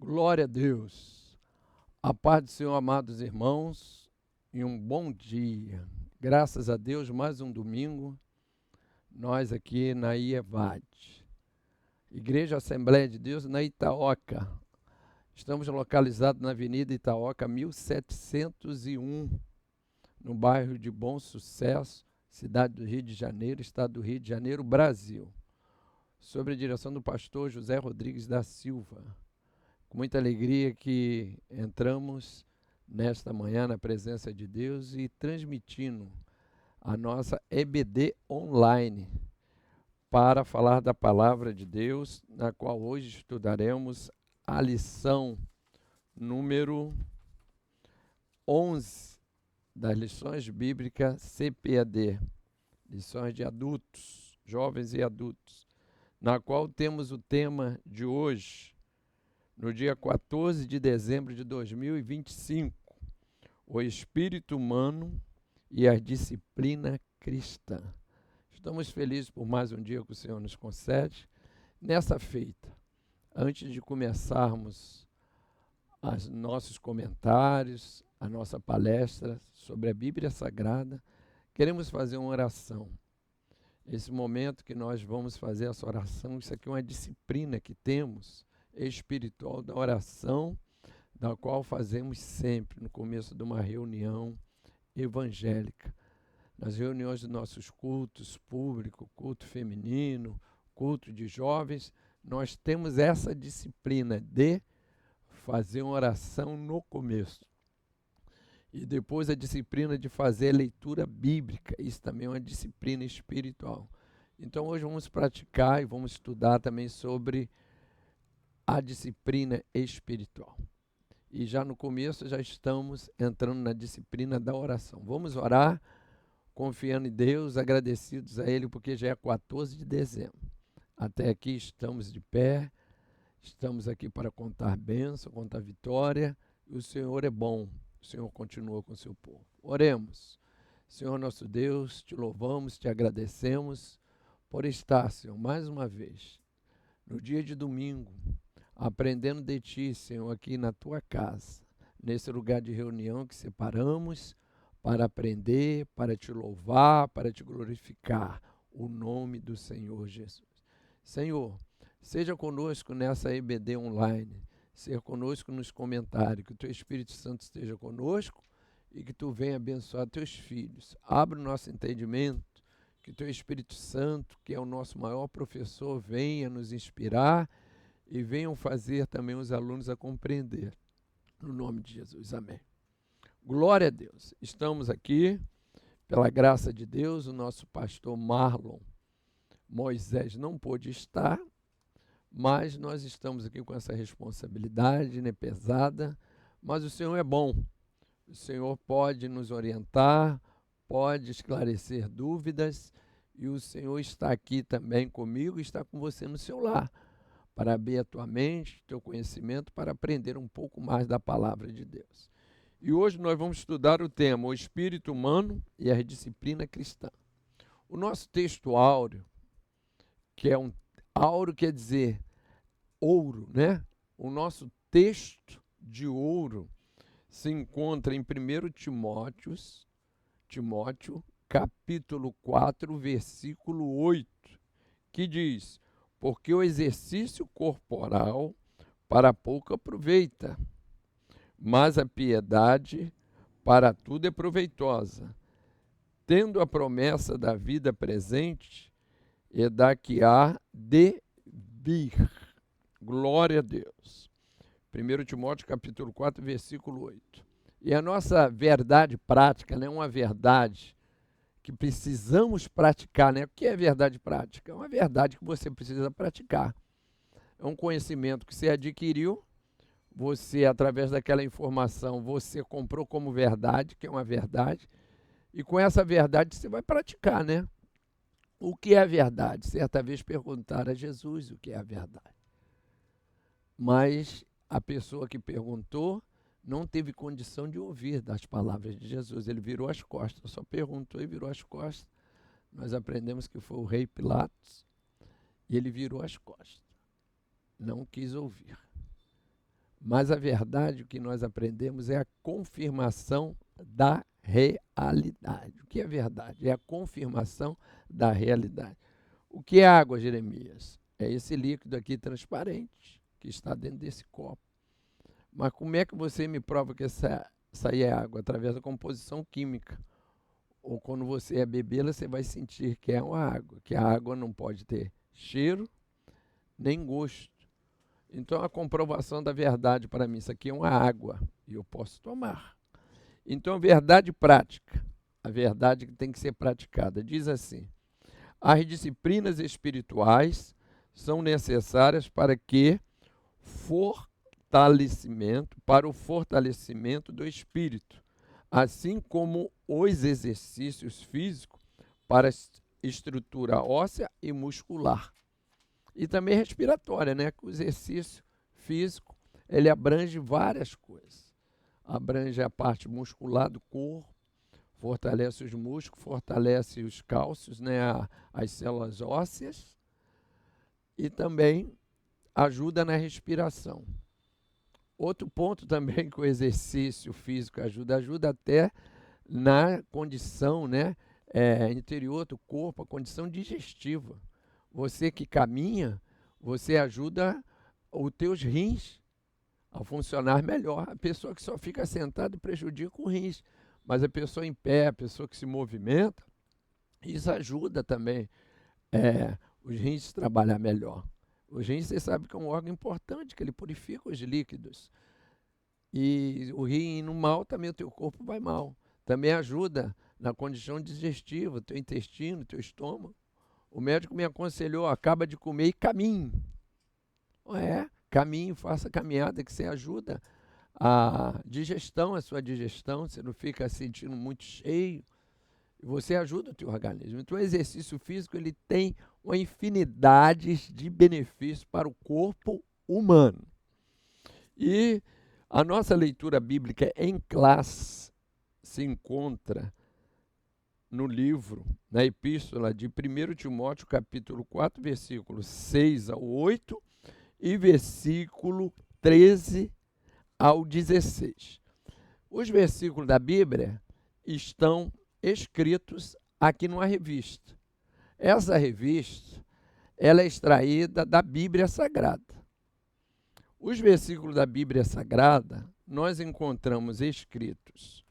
Glória a Deus. A paz do Senhor, amados irmãos, e um bom dia. Graças a Deus, mais um domingo, nós aqui na IEVAD, Igreja Assembleia de Deus, na Itaoca. Estamos localizados na Avenida Itaoca, 1701, no bairro de Bom Sucesso, cidade do Rio de Janeiro, estado do Rio de Janeiro, Brasil. Sob a direção do pastor José Rodrigues da Silva. Com muita alegria que entramos nesta manhã na presença de Deus e transmitindo a nossa EBD online para falar da palavra de Deus, na qual hoje estudaremos a lição número 11 das lições bíblicas CPAD, lições de adultos, jovens e adultos, na qual temos o tema de hoje, no dia 14 de dezembro de 2025, o espírito humano e a disciplina cristã. Estamos felizes por mais um dia que o Senhor nos concede. Nessa feita, antes de começarmos os nossos comentários, a nossa palestra sobre a Bíblia Sagrada, queremos fazer uma oração. Esse momento que nós vamos fazer essa oração, isso aqui é uma disciplina que temos, espiritual da oração, da qual fazemos sempre no começo de uma reunião evangélica. Nas reuniões dos nossos cultos públicos, culto feminino, culto de jovens, nós temos essa disciplina de fazer uma oração no começo. E depois a disciplina de fazer a leitura bíblica, isso também é uma disciplina espiritual. Então hoje vamos praticar e vamos estudar também sobre a disciplina espiritual. E já no começo já estamos entrando na disciplina da oração. Vamos orar, confiando em Deus, agradecidos a Ele, porque já é 14 de dezembro. Até aqui estamos de pé, estamos aqui para contar bênção, contar vitória, e o Senhor é bom, o Senhor continua com o seu povo. Oremos. Senhor nosso Deus, te louvamos, te agradecemos por estar, Senhor, mais uma vez, no dia de domingo, aprendendo de Ti, Senhor, aqui na Tua casa, nesse lugar de reunião que separamos para aprender, para Te louvar, para Te glorificar, o nome do Senhor Jesus. Senhor, seja conosco nessa EBD online, seja conosco nos comentários, que o Teu Espírito Santo esteja conosco e que Tu venha abençoar Teus filhos. Abra o nosso entendimento, que o Teu Espírito Santo, que é o nosso maior professor, venha nos inspirar e venham fazer também os alunos a compreender. No nome de Jesus, amém. Glória a Deus. Estamos aqui, pela graça de Deus, o nosso pastor Marlon Moisés não pôde estar, mas nós estamos aqui com essa responsabilidade, né, pesada, mas o Senhor é bom. O Senhor pode nos orientar, pode esclarecer dúvidas, e o Senhor está aqui também comigo e está com você no seu lar, para abrir a tua mente, teu conhecimento, para aprender um pouco mais da palavra de Deus. E hoje nós vamos estudar o tema, o espírito humano e a disciplina cristã. O nosso texto áureo, que é áureo quer dizer ouro, né? O nosso texto de ouro se encontra em 1 Timóteo, capítulo 4, versículo 8, que diz: porque o exercício corporal para pouco aproveita, mas a piedade para tudo é proveitosa, tendo a promessa da vida presente e da que há de vir. Glória a Deus. 1 Timóteo capítulo 4, versículo 8. E a nossa verdade prática, né, uma verdade que precisamos praticar, né? O que é verdade prática? É uma verdade que você precisa praticar. É um conhecimento que você adquiriu, você, através daquela informação, você comprou como verdade, que é uma verdade, e com essa verdade você vai praticar, né? O que é a verdade? Certa vez perguntaram a Jesus o que é a verdade. Mas a pessoa que perguntou não teve condição de ouvir das palavras de Jesus. Ele virou as costas, só perguntou e virou as costas. Nós aprendemos que foi o rei Pilatos e ele virou as costas. Não quis ouvir. Mas a verdade, o que nós aprendemos é a confirmação da realidade. O que é verdade? É a confirmação da realidade. O que é água, Jeremias? É esse líquido aqui transparente que está dentro desse copo. Mas como é que você me prova que essa aí é água? Através da composição química. Ou quando você é bebê-la, você vai sentir que é uma água, que a água não pode ter cheiro nem gosto. Então a comprovação da verdade para mim, isso aqui é uma água e eu posso tomar. Então a verdade prática, a verdade que tem que ser praticada, diz assim: as disciplinas espirituais são necessárias para o fortalecimento do espírito, assim como os exercícios físicos para estrutura óssea e muscular. E também respiratória, né? Que o exercício físico, ele abrange várias coisas. Abrange a parte muscular do corpo, fortalece os músculos, fortalece os cálcios, né? As células ósseas, e também ajuda na respiração. Outro ponto também que o exercício físico ajuda até na condição, né? Interior do corpo, a condição digestiva. Você que caminha, você ajuda os teus rins a funcionar melhor. A pessoa que só fica sentada prejudica os rins, mas a pessoa em pé, a pessoa que se movimenta, isso ajuda também os rins a trabalhar melhor. Os rins, você sabe que é um órgão importante, que ele purifica os líquidos. E o rim indo mal, também o teu corpo vai mal. Também ajuda na condição digestiva, teu intestino, teu estômago. O médico me aconselhou, acaba de comer e caminhe. Caminhe, faça caminhada, que você ajuda a digestão, a sua digestão, você não fica sentindo muito cheio, e você ajuda o teu organismo. Então o exercício físico, ele tem uma infinidade de benefícios para o corpo humano. E a nossa leitura bíblica em classe se encontra no livro, na epístola de 1 Timóteo, capítulo 4, versículos 6 ao 8 e versículo 13 ao 16. Os versículos da Bíblia estão escritos aqui numa revista. Essa revista, ela é extraída da Bíblia Sagrada. Os versículos da Bíblia Sagrada, nós encontramos escritos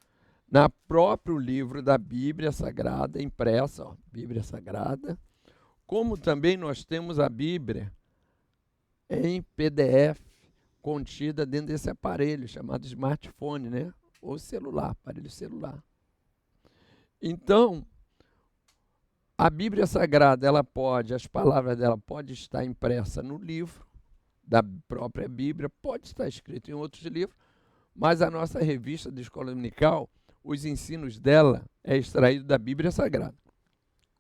no próprio livro da Bíblia Sagrada, impressa, Bíblia Sagrada, como também nós temos a Bíblia em PDF, contida dentro desse aparelho chamado smartphone, né? Ou celular, aparelho celular. Então, a Bíblia Sagrada, as palavras dela podem estar impressa no livro da própria Bíblia, pode estar escrito em outros livros, mas a nossa revista de escola dominical, os ensinos dela é extraído da Bíblia Sagrada.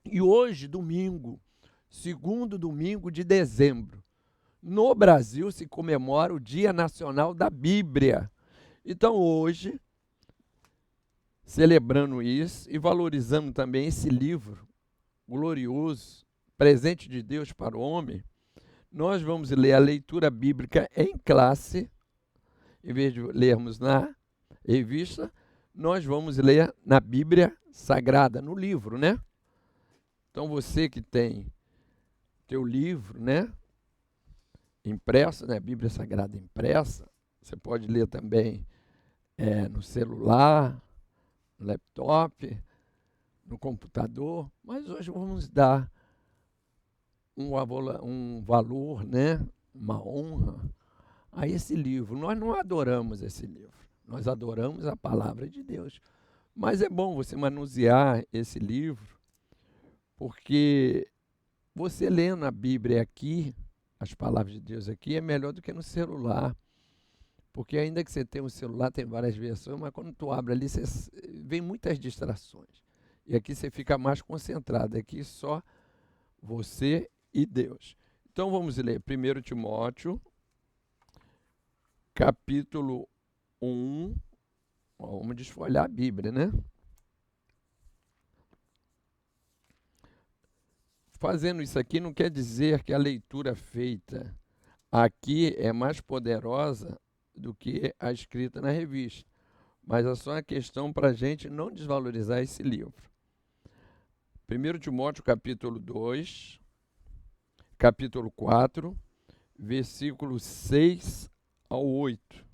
E hoje, domingo, segundo domingo de dezembro, no Brasil se comemora o Dia Nacional da Bíblia. Então hoje, celebrando isso e valorizando também esse livro glorioso, presente de Deus para o homem, nós vamos ler a leitura bíblica em classe, em vez de lermos na revista, nós vamos ler na Bíblia Sagrada, no livro, né? Então você que tem teu livro, né? Impresso, né? Bíblia Sagrada impressa, você pode ler também no celular, no laptop, no computador, mas hoje vamos dar um valor, né? Uma honra a esse livro. Nós não adoramos esse livro, nós adoramos a palavra de Deus. Mas é bom você manusear esse livro, porque você lendo a Bíblia aqui, as palavras de Deus aqui, é melhor do que no celular. Porque ainda que você tenha um celular, tem várias versões, mas quando tu abre ali, vem muitas distrações. E aqui você fica mais concentrado, aqui só você e Deus. Então vamos ler 1 Timóteo, capítulo 1. Vamos desfolhar a Bíblia, né? Fazendo isso aqui não quer dizer que a leitura feita aqui é mais poderosa do que a escrita na revista. Mas é só uma questão para a gente não desvalorizar esse livro. 1 Timóteo capítulo 2, capítulo 4, versículos 6 ao 8.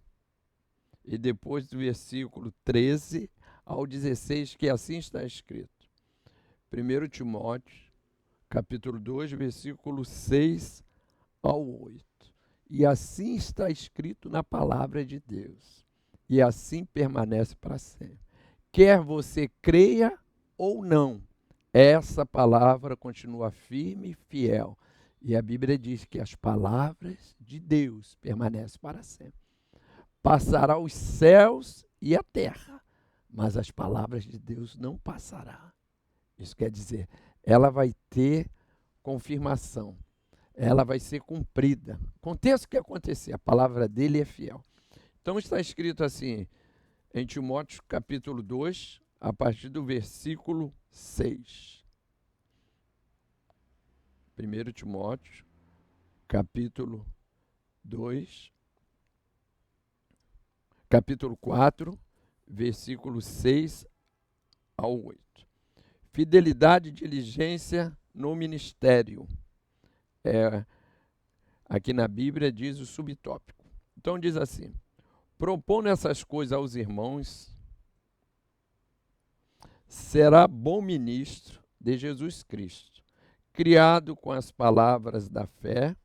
E depois do versículo 13 ao 16, que assim está escrito. 1 Timóteo, capítulo 2, versículo 6 ao 8. E assim está escrito na palavra de Deus. E assim permanece para sempre. Quer você creia ou não, essa palavra continua firme e fiel. E a Bíblia diz que as palavras de Deus permanecem para sempre. Passará os céus e a terra, mas as palavras de Deus não passará. Isso quer dizer, ela vai ter confirmação, ela vai ser cumprida. Aconteça o que acontecer, a palavra dele é fiel. Então está escrito assim, em Timóteo capítulo 2, a partir do versículo 6. 1 Timóteo capítulo 2, capítulo 4, versículo 6 ao 8. Fidelidade e diligência no ministério. Aqui na Bíblia diz o subtópico. Então diz assim, propondo essas coisas aos irmãos, será bom ministro de Jesus Cristo, criado com as palavras da fé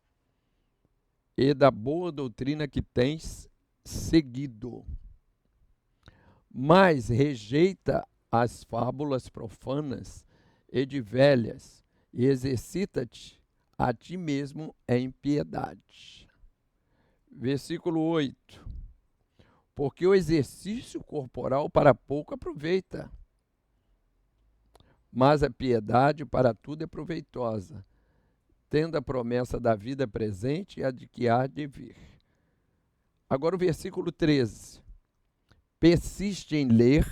e da boa doutrina que tens seguido. Mas rejeita as fábulas profanas e de velhas, e exercita-te a ti mesmo em piedade. Versículo 8. Porque o exercício corporal para pouco aproveita, mas a piedade para tudo é proveitosa, tendo a promessa da vida presente e a de que há de vir. Agora o versículo 13. Persiste em ler,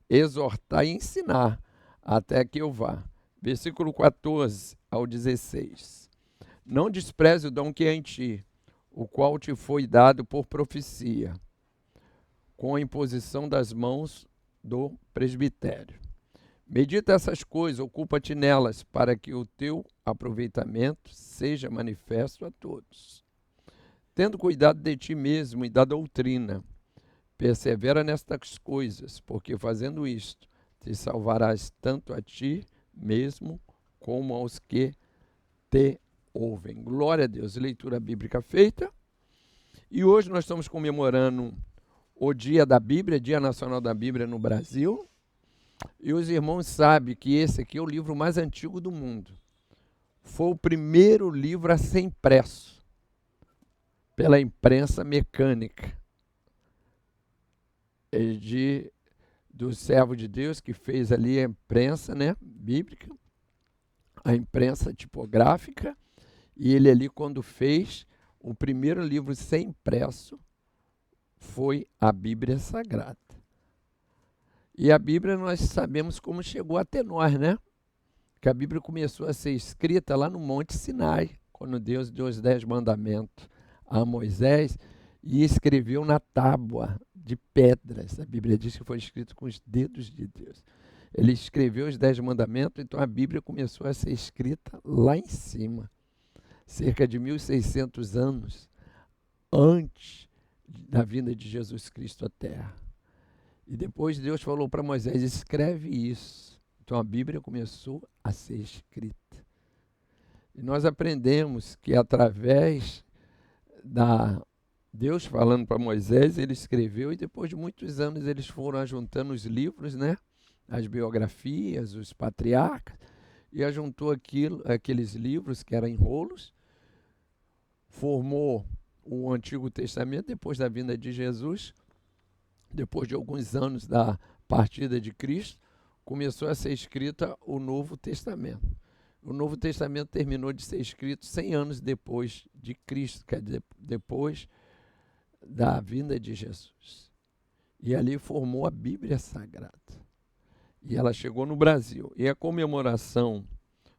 exortar e ensinar, até que eu vá. Versículo 14 ao 16. Não despreze o dom que é em ti, o qual te foi dado por profecia, com a imposição das mãos do presbitério. Medita essas coisas, ocupa-te nelas, para que o teu aproveitamento seja manifesto a todos. Tendo cuidado de ti mesmo e da doutrina, persevera nestas coisas, porque fazendo isto, te salvarás tanto a ti mesmo, como aos que te ouvem. Glória a Deus. Leitura bíblica feita. E hoje nós estamos comemorando o Dia da Bíblia, Dia Nacional da Bíblia no Brasil. E os irmãos sabem que esse aqui é o livro mais antigo do mundo. Foi o primeiro livro a ser impresso pela imprensa mecânica do servo de Deus que fez ali a imprensa, né, bíblica, a imprensa tipográfica, e ele ali quando fez o primeiro livro ser impresso foi a Bíblia Sagrada. E a Bíblia nós sabemos como chegou até nós, né? Que a Bíblia começou a ser escrita lá no Monte Sinai, quando Deus deu os 10 mandamentos a Moisés e escreveu na tábua de pedras. A Bíblia diz que foi escrito com os dedos de Deus. Ele escreveu os 10 mandamentos, então a Bíblia começou a ser escrita lá em cima, cerca de 1.600 anos antes da vinda de Jesus Cristo à Terra. E depois Deus falou para Moisés, escreve isso. Então a Bíblia começou a ser escrita. E nós aprendemos que através da Deus falando para Moisés, ele escreveu, e depois de muitos anos eles foram ajuntando os livros, né? As biografias, os patriarcas, e ajuntou aqueles livros que eram em rolos, formou o Antigo Testamento depois da vinda de Jesus. Depois de alguns anos da partida de Cristo, começou a ser escrita o Novo Testamento. O Novo Testamento terminou de ser escrito 100 anos depois de Cristo, quer dizer, depois da vinda de Jesus. E ali formou a Bíblia Sagrada. E ela chegou no Brasil. E a comemoração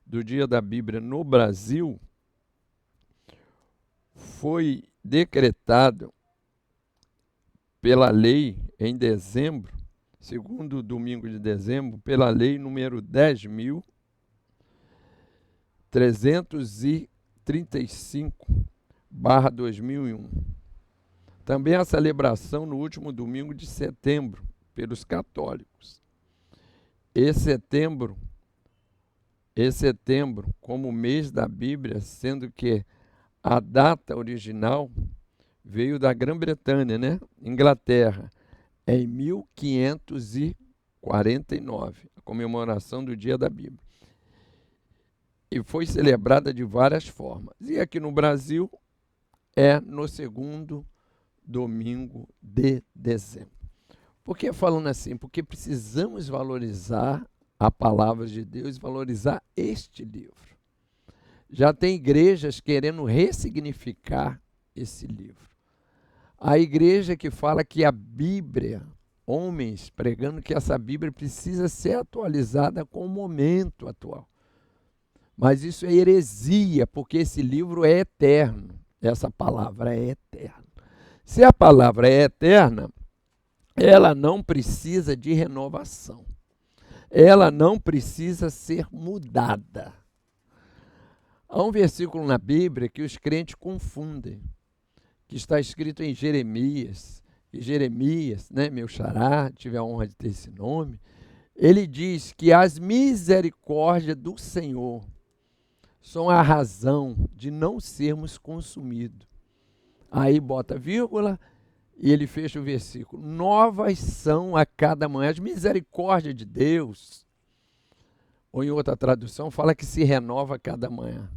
do Dia da Bíblia no Brasil foi decretado pela lei em dezembro, segundo domingo de dezembro, pela lei número 10.335/2001. Também a celebração no último domingo de setembro, pelos católicos. E setembro, como mês da Bíblia, sendo que a data original veio da Grã-Bretanha, né? Inglaterra, em 1549, a comemoração do Dia da Bíblia. E foi celebrada de várias formas. E aqui no Brasil é no segundo domingo de dezembro. Por que falando assim? Porque precisamos valorizar a palavra de Deus, valorizar este livro. Já tem igrejas querendo ressignificar esse livro. A igreja que fala que a Bíblia, homens pregando que essa Bíblia precisa ser atualizada com o momento atual. Mas isso é heresia, porque esse livro é eterno. Essa palavra é eterna. Se a palavra é eterna, ela não precisa de renovação. Ela não precisa ser mudada. Há um versículo na Bíblia que os crentes confundem, que está escrito em Jeremias. E Jeremias, né, meu xará, tive a honra de ter esse nome, ele diz que as misericórdias do Senhor são a razão de não sermos consumidos. Aí bota vírgula e ele fecha o versículo. Novas são a cada manhã. As misericórdias de Deus, ou em outra tradução, fala que se renova a cada manhã.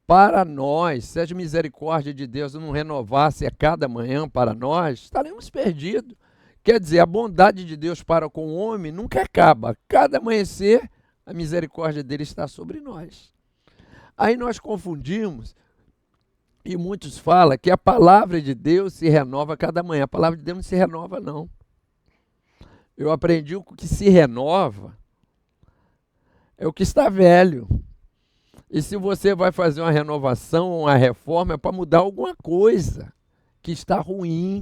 Para nós, se as misericórdias de Deus não renovasse a cada manhã para nós, estaremos perdidos. Quer dizer, a bondade de Deus para com o homem nunca acaba. Cada amanhecer, a misericórdia dele está sobre nós. Aí nós confundimos, e muitos falam que a palavra de Deus se renova a cada manhã. A palavra de Deus não se renova, não. Eu aprendi o que se renova é o que está velho. E se você vai fazer uma renovação ou uma reforma, é para mudar alguma coisa que está ruim.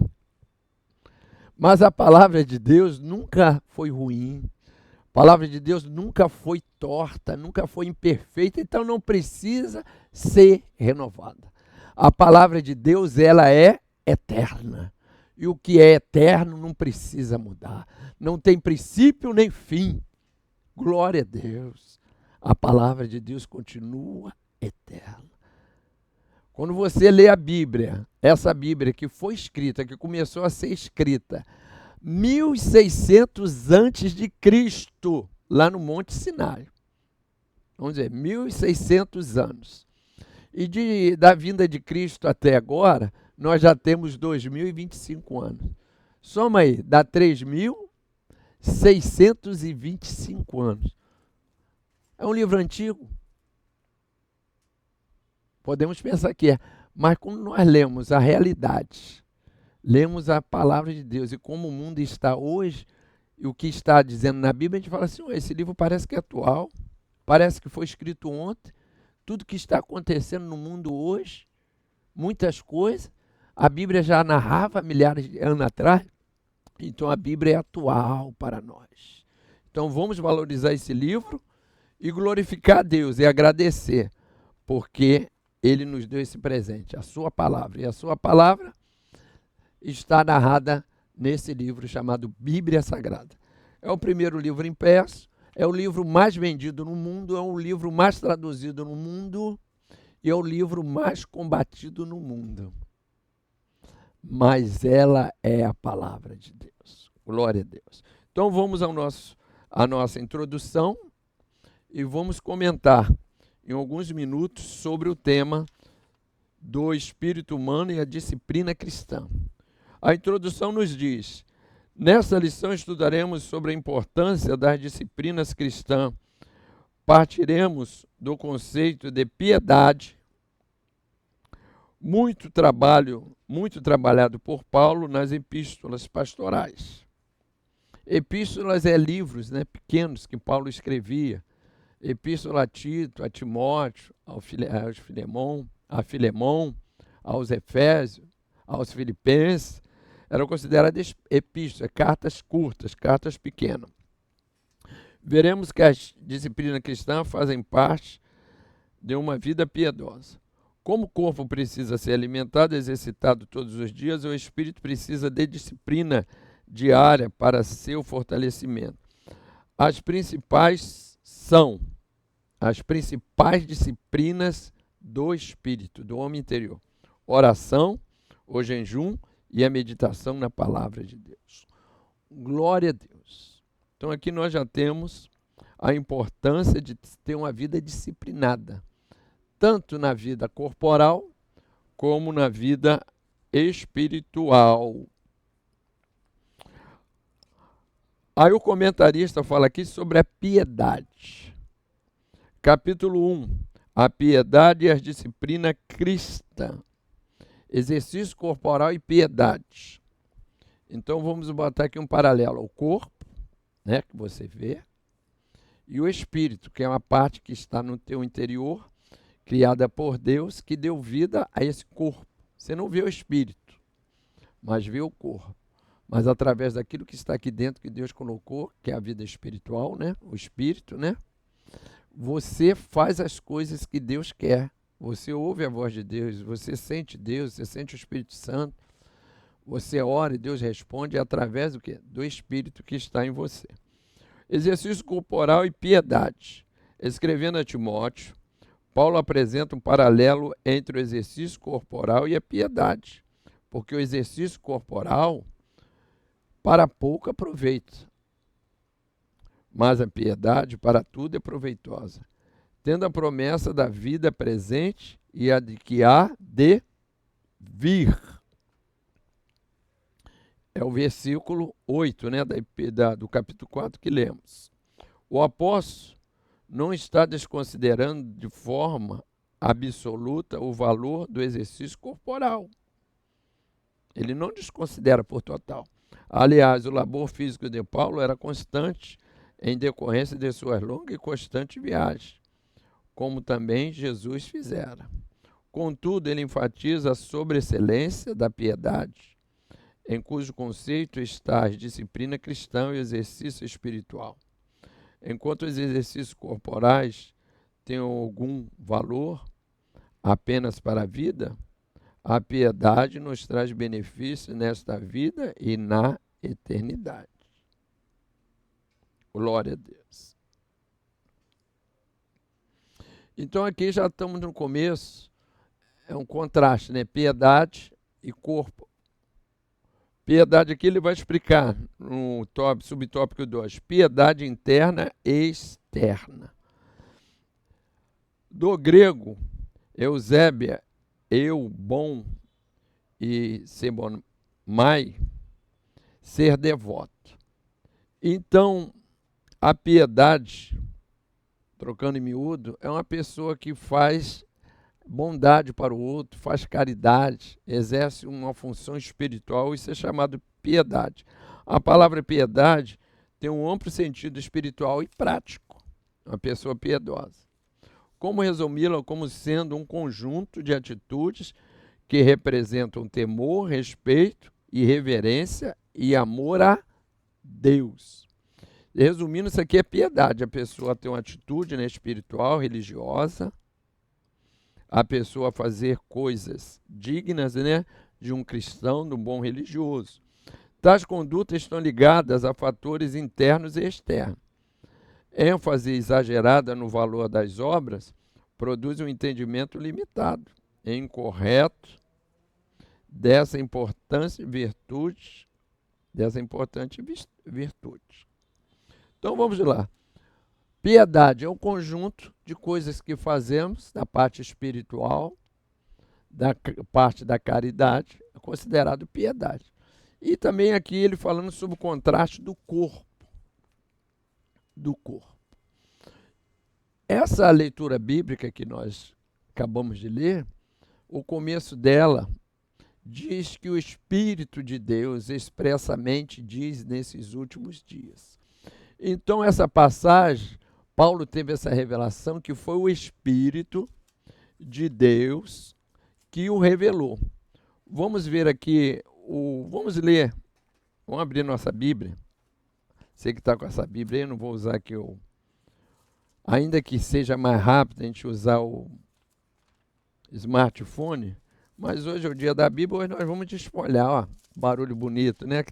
Mas a palavra de Deus nunca foi ruim. A palavra de Deus nunca foi torta, nunca foi imperfeita, então não precisa ser renovada. A palavra de Deus, ela é eterna. E o que é eterno não precisa mudar. Não tem princípio nem fim. Glória a Deus. A palavra de Deus continua eterna. Quando você lê a Bíblia, essa Bíblia que foi escrita, que começou a ser escrita 1600 antes de Cristo, lá no Monte Sinai. Vamos dizer, 1600 anos. E da vinda de Cristo até agora, nós já temos 2025 anos. Soma aí, dá 3.625 anos. É um livro antigo? Podemos pensar que é. Mas quando nós lemos a realidade, lemos a palavra de Deus e como o mundo está hoje, e o que está dizendo na Bíblia, a gente fala assim, esse livro parece que é atual, parece que foi escrito ontem, tudo que está acontecendo no mundo hoje, muitas coisas, a Bíblia já narrava milhares de anos atrás, então a Bíblia é atual para nós. Então vamos valorizar esse livro e glorificar a Deus e agradecer, porque Ele nos deu esse presente, a sua palavra. E a sua palavra está narrada nesse livro chamado Bíblia Sagrada. É o primeiro livro impresso, é o livro mais vendido no mundo, é o livro mais traduzido no mundo e é o livro mais combatido no mundo. Mas ela é a palavra de Deus. Glória a Deus. Então vamos à nossa introdução e vamos comentar em alguns minutos sobre o tema do espírito humano e a disciplina cristã. A introdução nos diz: nessa lição estudaremos sobre a importância das disciplinas cristãs. Partiremos do conceito de piedade, muito trabalhado por Paulo nas epístolas pastorais. Epístolas é livros, né, pequenos que Paulo escrevia. Epístola a Tito, a Timóteo, a Filemão, aos Efésios, aos Filipenses, eram consideradas epístolas, cartas curtas, cartas pequenas. Veremos que as disciplinas cristãs fazem parte de uma vida piedosa. Como o corpo precisa ser alimentado e exercitado todos os dias, o espírito precisa de disciplina diária para seu fortalecimento. As principais disciplinas do espírito, do homem interior: oração, o jejum e a meditação na palavra de Deus. Glória a Deus. Então aqui nós já temos a importância de ter uma vida disciplinada, tanto na vida corporal como na vida espiritual. Aí o comentarista fala aqui sobre a piedade. Capítulo 1, a piedade e as disciplinas cristãs. Exercício corporal e piedade. Então vamos botar aqui um paralelo: o corpo, né, que você vê, e o espírito, que é uma parte que está no teu interior, criada por Deus, que deu vida a esse corpo. Você não vê o espírito, mas vê o corpo. Mas através daquilo que está aqui dentro, que Deus colocou, que é a vida espiritual, né? O espírito, né? Você faz as coisas que Deus quer. Você ouve a voz de Deus, você sente Deus, você sente o Espírito Santo. Você ora e Deus responde através do quê? Do Espírito que está em você. Exercício corporal e piedade. Escrevendo a Timóteo, Paulo apresenta um paralelo entre o exercício corporal e a piedade. Porque o exercício corporal, para pouco aproveita, mas a piedade para tudo é proveitosa, tendo a promessa da vida presente e a de que há de vir. É o versículo 8, né, do capítulo 4 que lemos. O apóstolo não está desconsiderando de forma absoluta o valor do exercício corporal. Ele não desconsidera por total. Aliás, o labor físico de Paulo era constante em decorrência de suas longas e constantes viagens, como também Jesus fizera. Contudo, ele enfatiza a sobreexcelência da piedade, em cujo conceito está a disciplina cristã e o exercício espiritual. Enquanto os exercícios corporais têm algum valor apenas para a vida, a piedade nos traz benefícios nesta vida e na eternidade. Glória a Deus. Então aqui já estamos no começo, é um contraste, né? Piedade e corpo. Piedade aqui ele vai explicar no subtópico 2, piedade interna e externa. Do grego, Eusébia, eu, bom, e sebomai, ser devoto. Então, a piedade, trocando em miúdo, é uma pessoa que faz bondade para o outro, faz caridade, exerce uma função espiritual, isso é chamado piedade. A palavra piedade tem um amplo sentido espiritual e prático, uma pessoa piedosa. Como resumi-la? Como sendo um conjunto de atitudes que representam temor, respeito e reverência e amor a Deus. Resumindo, isso aqui é piedade. A pessoa tem uma atitude, né, espiritual, religiosa, a pessoa fazer coisas dignas, né, de um cristão, de um bom religioso. Tais condutas estão ligadas a fatores internos e externos. ênfase exagerada no valor das obras produz um entendimento limitado e incorreto dessa importante virtude. Então vamos lá. Piedade é um conjunto de coisas que fazemos da parte espiritual, da parte da caridade, é considerado piedade. E também aqui ele falando sobre o contraste do corpo. Essa leitura bíblica que nós acabamos de ler, o começo dela diz que o Espírito de Deus expressamente diz nesses últimos dias. Então essa passagem, Paulo teve essa revelação que foi o Espírito de Deus que o revelou. Vamos ver aqui, vamos ler, vamos abrir nossa Bíblia. Você que está com essa Bíblia aí, eu não vou usar aqui ainda que seja mais rápido a gente usar o smartphone, mas hoje é o dia da Bíblia, hoje nós vamos desfolhar, ó, barulho bonito, né?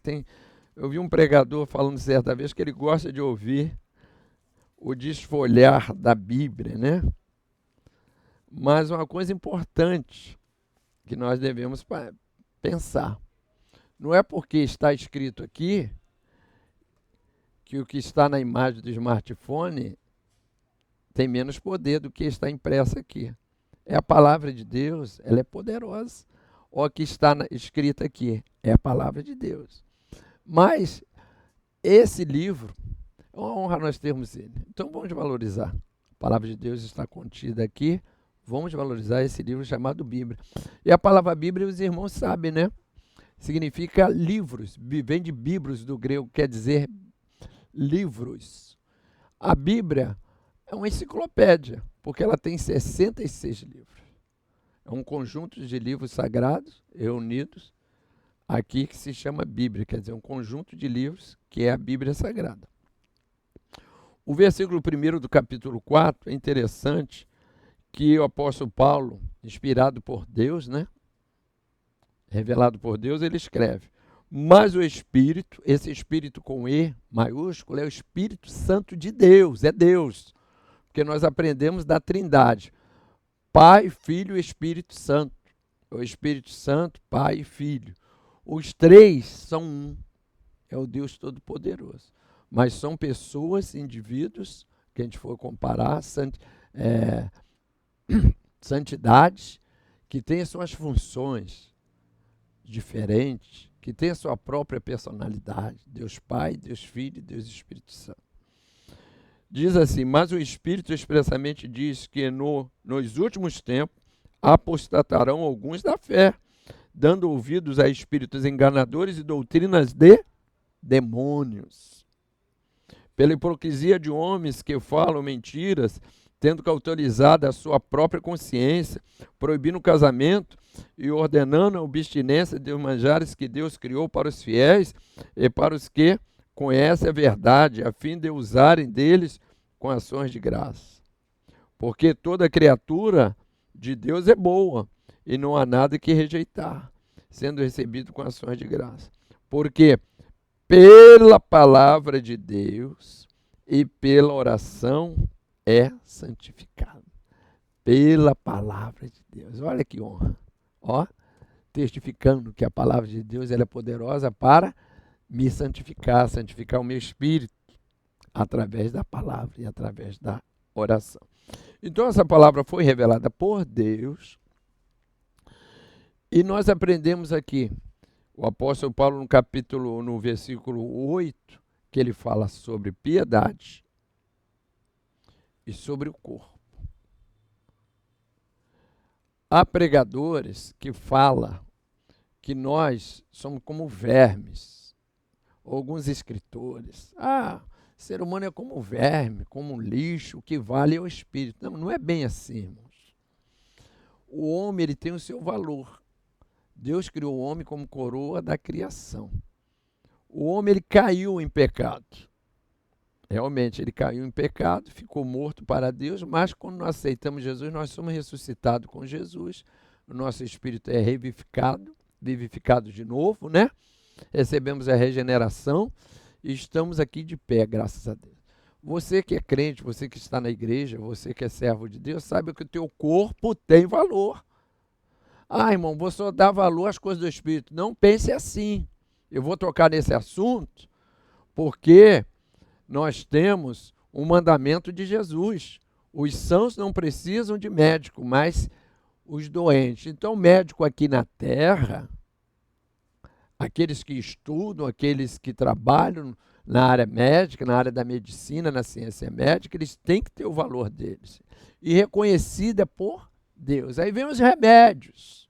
Eu vi um pregador falando certa vez que ele gosta de ouvir o desfolhar da Bíblia, né? Mas uma coisa importante que nós devemos pensar, não é porque está escrito aqui que o que está na imagem do smartphone tem menos poder do que está impresso aqui. É a palavra de Deus, ela é poderosa. O que está escrito aqui é a palavra de Deus. Mas esse livro, é uma honra nós termos ele. Então vamos valorizar. A palavra de Deus está contida aqui. Vamos valorizar esse livro chamado Bíblia. E a palavra Bíblia, os irmãos sabem, né? Significa livros. Vem de biblos do grego, quer dizer livros. A Bíblia é uma enciclopédia, porque ela tem 66 livros. É um conjunto de livros sagrados reunidos aqui que se chama Bíblia, quer dizer, um conjunto de livros que é a Bíblia Sagrada. O versículo 1 do capítulo 4 é interessante, que o apóstolo Paulo, inspirado por Deus, né? Revelado por Deus, ele escreve: mas o Espírito, esse Espírito com E maiúsculo, é o Espírito Santo de Deus, é Deus. Porque nós aprendemos da Trindade, Pai, Filho e Espírito Santo. O Espírito Santo, Pai e Filho. Os três são um, é o Deus Todo-Poderoso. Mas são pessoas, indivíduos, que a gente for comparar, santidades, que têm as suas funções diferentes, que têm a sua própria personalidade. Deus Pai, Deus Filho e Deus Espírito Santo. Diz assim: mas o Espírito expressamente diz que nos últimos tempos apostatarão alguns da fé, dando ouvidos a espíritos enganadores e doutrinas de demônios. Pela hipocrisia de homens que falam mentiras, tendo cauterizado a sua própria consciência, proibindo o casamento e ordenando a abstinência de manjares que Deus criou para os fiéis e para os que conhecem a verdade, a fim de usarem deles com ações de graça. Porque toda criatura de Deus é boa, e não há nada que rejeitar, sendo recebido com ações de graça. Porque pela palavra de Deus e pela oração é santificado. Pela palavra de Deus. Olha que honra. Ó, testificando que a palavra de Deus ela é poderosa para me santificar, santificar o meu espírito, através da palavra e através da oração. Então essa palavra foi revelada por Deus e nós aprendemos aqui, o apóstolo Paulo no versículo 8, que ele fala sobre piedade e sobre o corpo. Há pregadores que falam que nós somos como vermes, alguns escritores. O ser humano é como verme, como um lixo, o que vale é o espírito. Não, não é bem assim, irmãos. O homem ele tem o seu valor. Deus criou o homem como coroa da criação. O homem ele caiu em pecado. Realmente, ele caiu em pecado, ficou morto para Deus, mas quando nós aceitamos Jesus, nós somos ressuscitados com Jesus. O nosso espírito é vivificado de novo, né? Recebemos a regeneração e estamos aqui de pé, graças a Deus. Você que é crente, você que está na igreja, você que é servo de Deus, sabe que o teu corpo tem valor. Irmão, vou só dar valor às coisas do Espírito. Não pense assim. Eu vou tocar nesse assunto porque nós temos um mandamento de Jesus. Os sãos não precisam de médico, mas os doentes. Então, médico aqui na terra, aqueles que estudam, aqueles que trabalham na área médica, na área da medicina, na ciência médica, eles têm que ter o valor deles. E reconhecida por Deus. Aí vem os remédios,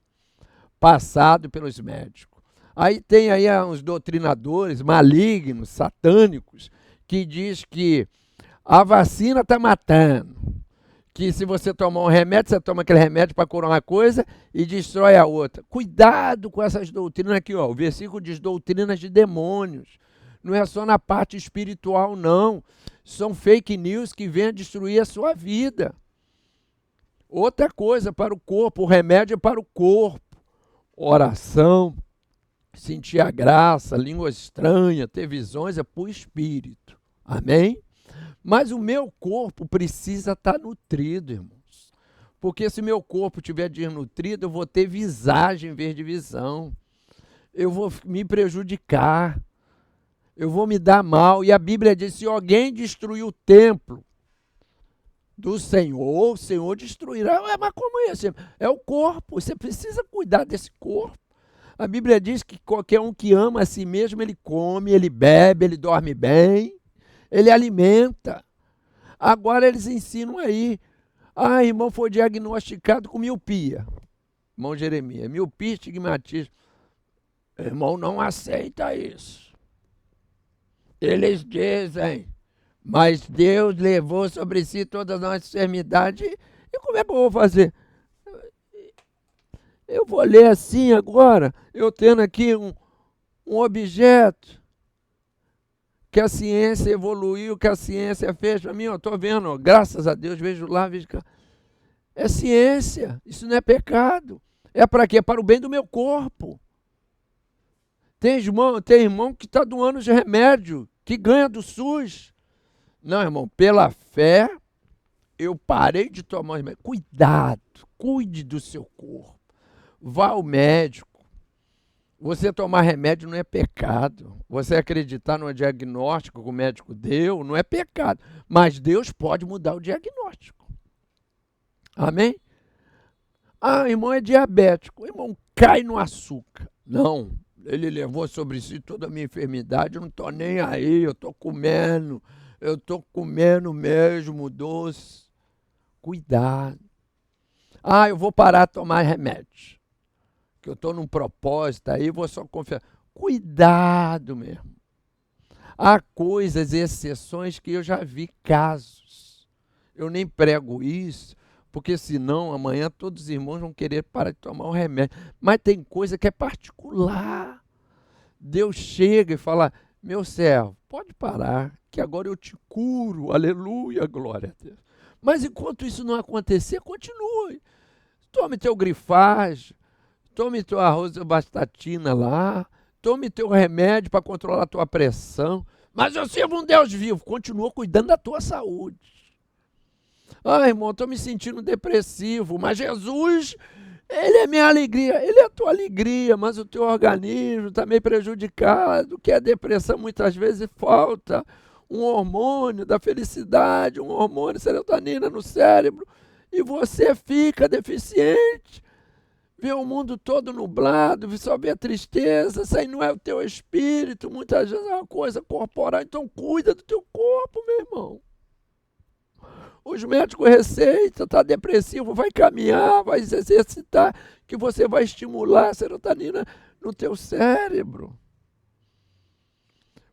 passados pelos médicos. Aí tem aí uns doutrinadores malignos, satânicos, que diz que a vacina está matando, Que se você tomar um remédio, você toma aquele remédio para curar uma coisa e destrói a outra. Cuidado com essas doutrinas aqui, ó. O versículo diz doutrinas de demônios. Não é só na parte espiritual, não. São fake news que vêm a destruir a sua vida. Outra coisa para o corpo, o remédio é para o corpo. Oração, sentir a graça, língua estranha, ter visões é para o espírito. Amém? Mas o meu corpo precisa estar nutrido, irmãos. Porque se meu corpo estiver desnutrido, eu vou ter visagem em vez de visão. Eu vou me prejudicar. Eu vou me dar mal. E a Bíblia diz, se alguém destruir o templo do Senhor, o Senhor destruirá. Mas como é isso? É o corpo. Você precisa cuidar desse corpo. A Bíblia diz que qualquer um que ama a si mesmo, ele come, ele bebe, ele dorme bem. Ele alimenta. Agora eles ensinam aí. Irmão foi diagnosticado com miopia. Irmão Jeremias, miopia, estigmatismo. Irmão não aceita isso. Eles dizem, mas Deus levou sobre si todas as nossas enfermidades. E como é que eu vou fazer? Eu vou ler assim agora, eu tendo aqui um objeto que a ciência evoluiu, que a ciência fez para mim, eu estou vendo, ó, graças a Deus, vejo lá, vejo cá. É ciência, isso não é pecado. É para quê? Para o bem do meu corpo. Tem irmão que está doando de remédio, que ganha do SUS. Não, irmão, pela fé, eu parei de tomar remédio. Cuidado, cuide do seu corpo. Vá ao médico. Você tomar remédio não é pecado. Você acreditar no diagnóstico que o médico deu não é pecado. Mas Deus pode mudar o diagnóstico. Amém? Irmão é diabético. O irmão cai no açúcar. Não, ele levou sobre si toda a minha enfermidade. Eu não estou nem aí, eu estou comendo. Eu estou comendo mesmo doce. Cuidado. Eu vou parar de tomar remédio. Que eu estou num propósito aí, vou só confiar. Cuidado mesmo. Há coisas e exceções que eu já vi casos. Eu nem prego isso, porque senão amanhã todos os irmãos vão querer parar de tomar um remédio. Mas tem coisa que é particular. Deus chega e fala, meu servo, pode parar, que agora eu te curo. Aleluia, glória a Deus. Mas enquanto isso não acontecer, continue. Tome teu grifagem. Tome teu arroz de bastatina lá, tome teu remédio para controlar a tua pressão, mas eu sirvo um Deus vivo, continua cuidando da tua saúde. Irmão, estou me sentindo depressivo, mas Jesus, Ele é minha alegria, Ele é a tua alegria, mas o teu organismo está meio prejudicado, que a depressão muitas vezes falta um hormônio da felicidade, um hormônio serotonina no cérebro, e você fica deficiente. Vê o mundo todo nublado, só vê a tristeza, isso aí não é o teu espírito, muitas vezes é uma coisa corporal, então cuida do teu corpo, meu irmão. Os médicos receitam, está depressivo, vai caminhar, vai se exercitar, que você vai estimular a serotonina no teu cérebro.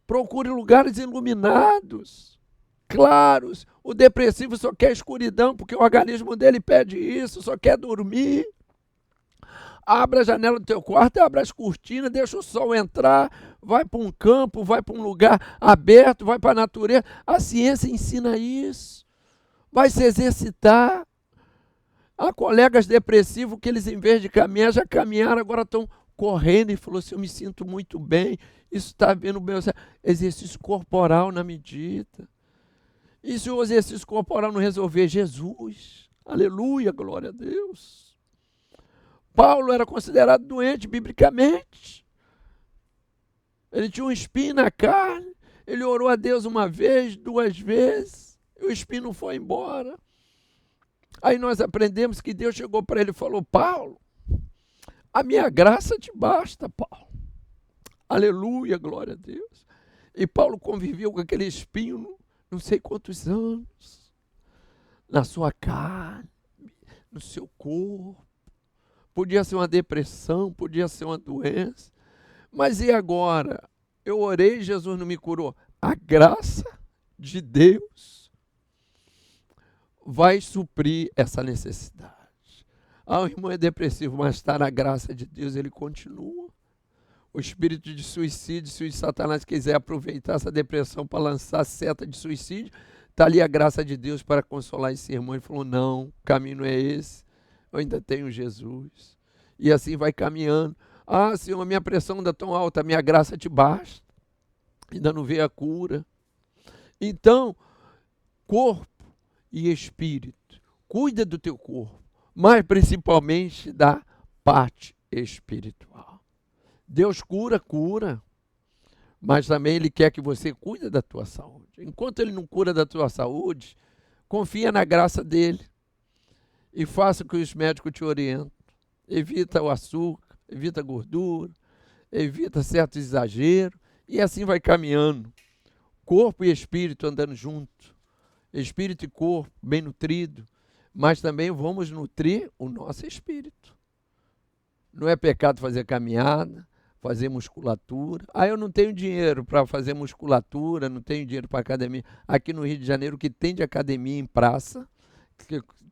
Procure lugares iluminados, claros. O depressivo só quer escuridão, porque o organismo dele pede isso, só quer dormir. Abra a janela do teu quarto, abra as cortinas, deixa o sol entrar, vai para um campo, vai para um lugar aberto, vai para a natureza. A ciência ensina isso. Vai se exercitar. Há colegas depressivos que eles, em vez de caminhar, já caminharam, agora estão correndo e falou assim, eu me sinto muito bem, isso está vendo bem. Exercício corporal na medida. E se o exercício corporal não resolver, Jesus, aleluia, glória a Deus. Paulo era considerado doente biblicamente. Ele tinha um espinho na carne. Ele orou a Deus uma vez, 2 vezes. E o espinho não foi embora. Aí nós aprendemos que Deus chegou para ele e falou, Paulo, a minha graça te basta, Paulo. Aleluia, glória a Deus. E Paulo conviveu com aquele espinho não sei quantos anos. Na sua carne, no seu corpo. Podia ser uma depressão, podia ser uma doença. Mas e agora? Eu orei e Jesus não me curou. A graça de Deus. vai suprir essa necessidade. O irmão é depressivo, mas está na graça de Deus, ele continua. O espírito de suicídio, se o Satanás quiser aproveitar essa depressão para lançar seta de suicídio, está ali a graça de Deus para consolar esse irmão. Ele falou, não, o caminho não é esse, eu ainda tenho Jesus. E assim vai caminhando. Senhor, minha pressão ainda tão alta, minha graça te basta. Ainda não veio a cura. Então, corpo e espírito, cuida do teu corpo, mas principalmente da parte espiritual. Deus cura, mas também Ele quer que você cuide da tua saúde. Enquanto Ele não cura da tua saúde, confia na graça dEle e faça o que os médicos te orientam. Evita o açúcar, evita a gordura, evita certo exagero e assim vai caminhando. Corpo e espírito andando junto, espírito e corpo bem nutrido, mas também vamos nutrir o nosso espírito. Não é pecado fazer caminhada, fazer musculatura. Eu não tenho dinheiro para fazer musculatura, não tenho dinheiro para academia. Aqui no Rio de Janeiro, o que tem de academia em praça,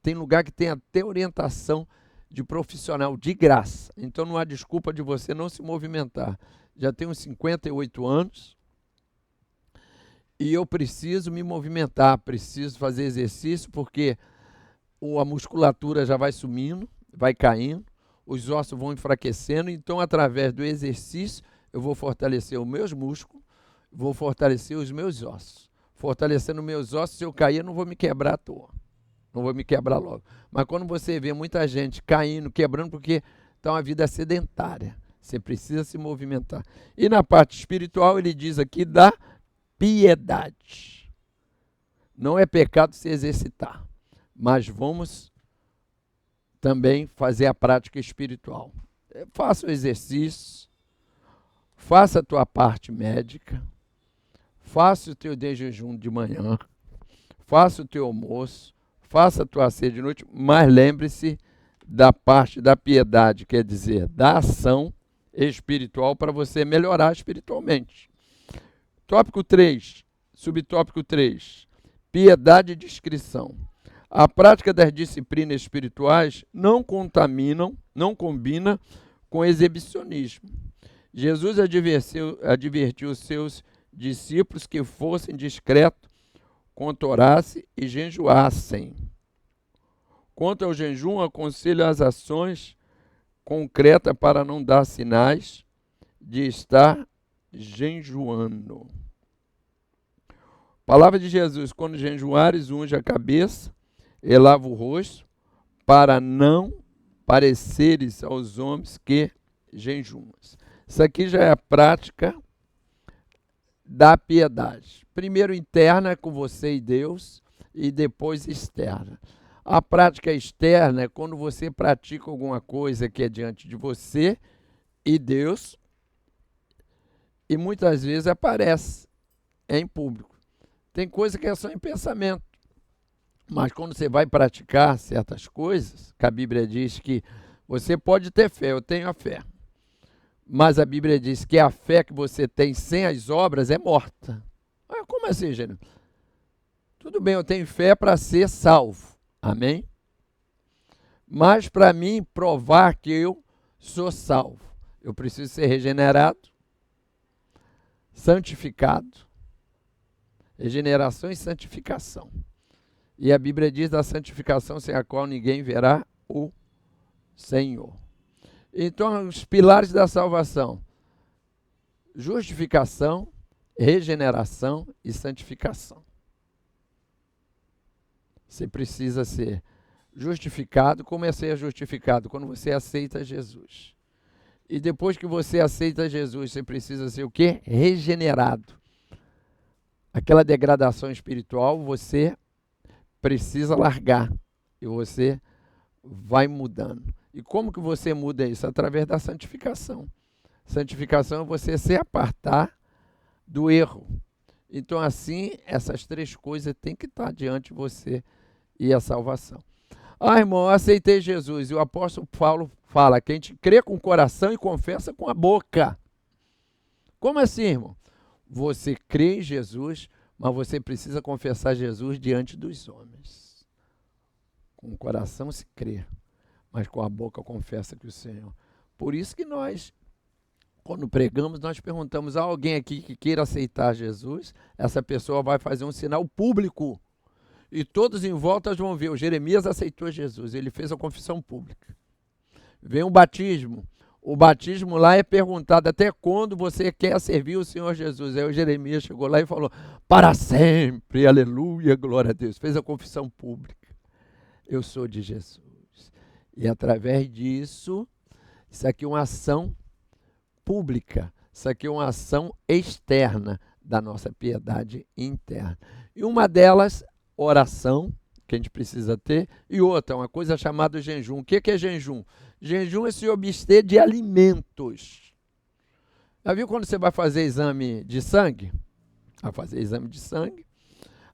tem lugar que tem até orientação de profissional de graça. Então não há desculpa de você não se movimentar. Já tenho 58 anos e eu preciso me movimentar, preciso fazer exercício porque a musculatura já vai sumindo, vai caindo, os ossos vão enfraquecendo, então através do exercício eu vou fortalecer os meus músculos, vou fortalecer os meus ossos. Fortalecendo meus ossos, se eu cair, eu não vou me quebrar à toa. Não vou me quebrar logo. Mas quando você vê muita gente caindo, quebrando, porque está uma vida sedentária, você precisa se movimentar. E na parte espiritual, ele diz aqui da piedade. Não é pecado se exercitar, mas vamos também fazer a prática espiritual. Faça o exercício, faça a tua parte médica, faça o teu jejum de manhã, faça o teu almoço, faça a tua ceia de noite, mas lembre-se da parte da piedade, quer dizer, da ação espiritual para você melhorar espiritualmente. Tópico 3, subtópico 3, piedade e discrição. A prática das disciplinas espirituais não combina com exibicionismo. Jesus advertiu os seus discípulos que fossem discretos quanto orassem e jejuassem. Quanto ao jejum, aconselho as ações concretas para não dar sinais de estar jejuando. Palavra de Jesus, quando jejuares, unge a cabeça e lava o rosto, para não pareceres aos homens que jejuas. Isso aqui já é a prática da piedade. Primeiro interna com você e Deus, e depois externa. A prática externa é quando você pratica alguma coisa que é diante de você e Deus, e muitas vezes aparece em público. Tem coisa que é só em pensamento. Mas quando você vai praticar certas coisas, que a Bíblia diz que você pode ter fé, eu tenho a fé. Mas a Bíblia diz que a fé que você tem sem as obras é morta. Como assim, gente? Tudo bem, eu tenho fé para ser salvo. Amém? Mas para mim provar que eu sou salvo, eu preciso ser regenerado, santificado. Regeneração e santificação. E a Bíblia diz da santificação sem a qual ninguém verá o Senhor. Então, os pilares da salvação: justificação, regeneração e santificação. Você precisa ser justificado. Como é ser justificado? Quando você aceita Jesus. E depois que você aceita Jesus, você precisa ser o quê? Regenerado. Aquela degradação espiritual, você precisa largar. E você vai mudando. E como que você muda isso? Através da santificação. Santificação é você se apartar do erro. Então, assim, essas três coisas têm que estar diante de você e a salvação. Irmão, eu aceitei Jesus. E o apóstolo Paulo fala que a gente crê com o coração e confessa com a boca. Como assim, irmão? Você crê em Jesus, mas você precisa confessar Jesus diante dos homens. Com o coração se crê, mas com a boca confessa que o Senhor. Por isso que nós, quando pregamos, nós perguntamos a alguém aqui que queira aceitar Jesus, essa pessoa vai fazer um sinal público. E todos em volta vão ver. O Jeremias aceitou Jesus, ele fez a confissão pública. Vem o batismo. O batismo lá é perguntado até quando você quer servir o Senhor Jesus. Aí o Jeremias chegou lá e falou, para sempre, aleluia, glória a Deus. Fez a confissão pública. Eu sou de Jesus. E através disso, isso aqui é uma ação pública. Isso aqui é uma ação externa da nossa piedade interna. E uma delas, oração, que a gente precisa ter, e outra, uma coisa chamada jejum. O que é jejum? Jejum é se abster de alimentos. Já viu quando você vai fazer exame de sangue? Vai fazer exame de sangue.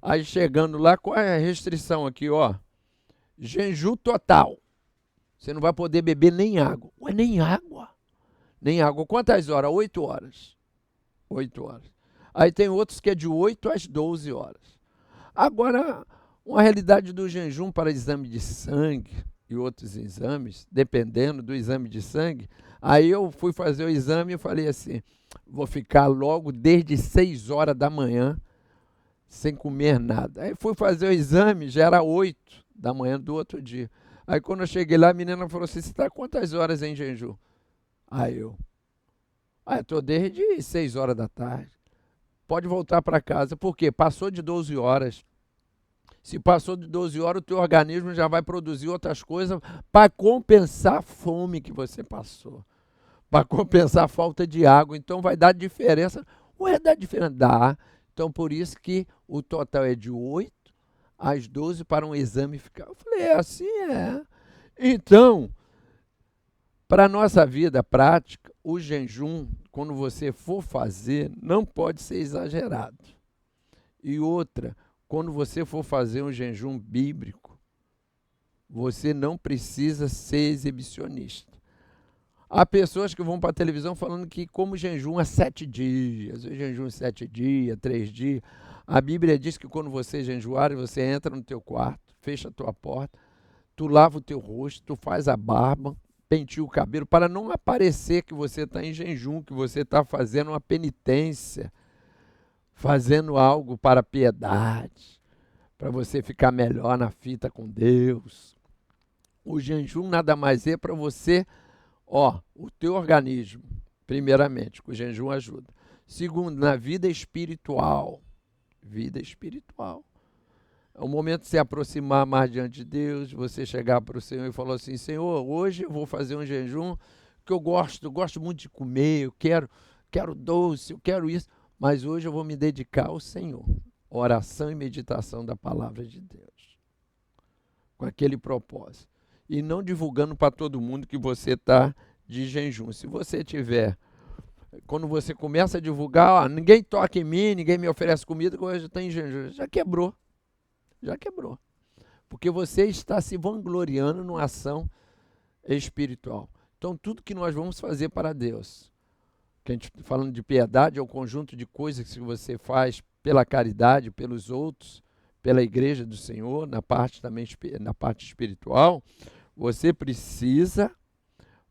Aí chegando lá, qual é a restrição aqui, ó? Jejum total. Você não vai poder beber nem água. Ué, nem água? Nem água. Quantas horas? 8 horas. 8 horas. Aí tem outros que é de 8 às 12 horas. Agora, uma realidade do jejum para exame de sangue e outros exames, dependendo do exame de sangue, aí eu fui fazer o exame e falei assim, vou ficar logo desde 6 horas da manhã sem comer nada. Aí fui fazer o exame, já era 8 da manhã do outro dia. Aí quando eu cheguei lá, a menina falou assim, você está quantas horas em jejum? Aí eu estou desde 6 horas da tarde. Pode voltar para casa, porque passou de 12 horas. Se passou de 12 horas, o teu organismo já vai produzir outras coisas para compensar a fome que você passou, para compensar a falta de água. Então vai dar diferença. Ué, dá diferença? Dá. Então por isso que o total é de 8 às 12 para um exame ficar. Eu falei, assim é. Então, para a nossa vida prática, o jejum, quando você for fazer, não pode ser exagerado. E outra, quando você for fazer um jejum bíblico, você não precisa ser exibicionista. Há pessoas que vão para a televisão falando que como jejum é 7 dias, o jejum é 7 dias, 3 dias. A Bíblia diz que quando você jejuar, você entra no teu quarto, fecha a tua porta, tu lava o teu rosto, tu faz a barba, penteia o cabelo, para não aparecer que você está em jejum, que você está fazendo uma penitência, fazendo algo para a piedade, para você ficar melhor na fita com Deus. O jejum nada mais é para você, o teu organismo, primeiramente, que o jejum ajuda. Segundo, na vida espiritual. Vida espiritual. É o momento de se aproximar mais diante de Deus, você chegar para o Senhor e falar assim, Senhor, hoje eu vou fazer um jejum que eu gosto muito de comer, eu quero doce, eu quero isso, mas hoje eu vou me dedicar ao Senhor. Oração e meditação da palavra de Deus. Com aquele propósito. E não divulgando para todo mundo que você está de jejum. Se você tiver, quando você começa a divulgar, ninguém toca em mim, ninguém me oferece comida, que hoje está em jejum, já quebrou. Já quebrou. Porque você está se vangloriando numa ação espiritual. Então, tudo que nós vamos fazer para Deus, que a gente falando de piedade, é o conjunto de coisas que você faz pela caridade, pelos outros, pela igreja do Senhor, na parte também na parte espiritual, você precisa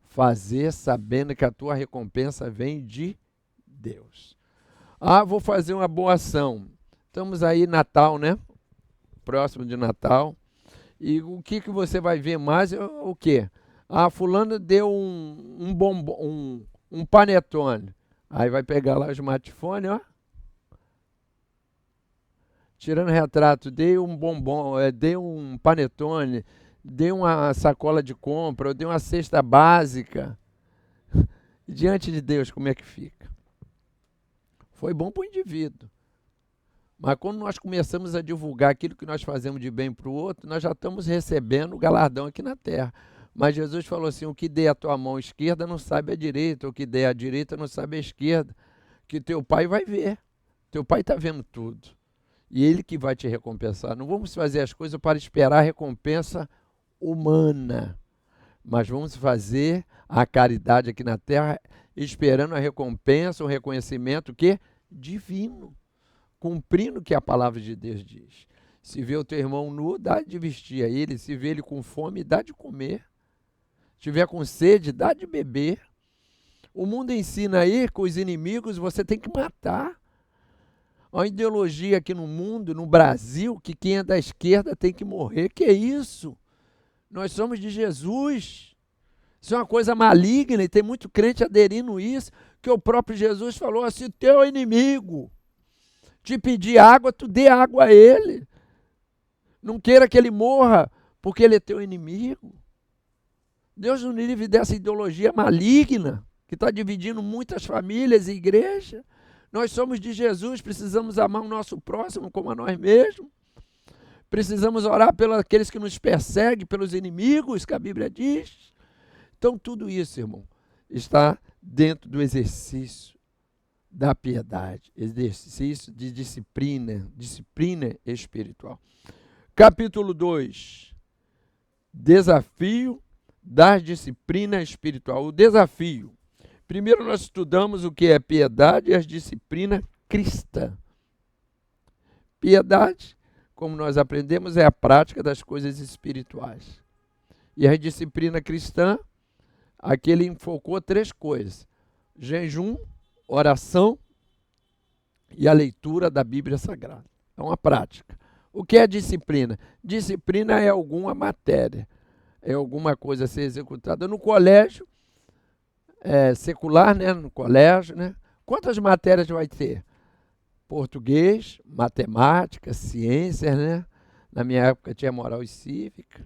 fazer sabendo que a tua recompensa vem de Deus. Vou fazer uma boa ação. Estamos aí Natal, né? Próximo de Natal. E o que você vai ver mais é o quê? Fulano deu um bombom, um panetone. Aí vai pegar lá o smartphone, tirando retrato, dei um bombom, dei um panetone, dei uma sacola de compra, eu dei uma cesta básica. E diante de Deus, como é que fica? Foi bom para o indivíduo. Mas quando nós começamos a divulgar aquilo que nós fazemos de bem para o outro, nós já estamos recebendo o galardão aqui na terra. Mas Jesus falou assim, o que der a tua mão esquerda não sabe a direita, o que der a direita não sabe a esquerda, que teu pai vai ver. Teu pai está vendo tudo. E ele que vai te recompensar. Não vamos fazer as coisas para esperar a recompensa humana, mas vamos fazer a caridade aqui na terra esperando a recompensa, o reconhecimento que divino, cumprindo o que a palavra de Deus diz. Se vê o teu irmão nu, dá de vestir a ele. Se vê ele com fome, dá de comer. Se tiver com sede, dá de beber. O mundo ensina aí que os inimigos você tem que matar. Há uma ideologia aqui no mundo, no Brasil, que quem é da esquerda tem que morrer. Que é isso? Nós somos de Jesus. Isso é uma coisa maligna e tem muito crente aderindo a isso, que o próprio Jesus falou, se teu inimigo te pedir água, tu dê água a ele. Não queira que ele morra, porque ele é teu inimigo. Deus nos livre dessa ideologia maligna, que está dividindo muitas famílias e igrejas. Nós somos de Jesus, precisamos amar o nosso próximo como a nós mesmos. Precisamos orar pelos aqueles que nos perseguem, pelos inimigos, que a Bíblia diz. Então, tudo isso, irmão, está dentro do exercício da piedade, exercício de disciplina espiritual. Capítulo 2, desafio da disciplina espiritual. O desafio. Primeiro nós estudamos o que é piedade e a disciplina cristã. Piedade, como nós aprendemos, é a prática das coisas espirituais. E a disciplina cristã, aqui ele enfocou 3 coisas: jejum, oração e a leitura da Bíblia Sagrada. É uma prática. O que é disciplina? Disciplina é alguma matéria, é alguma coisa a ser executada no colégio, secular, né? No colégio, né? Quantas matérias vai ter? Português, matemática, ciências, né? Na minha época tinha moral e cívica,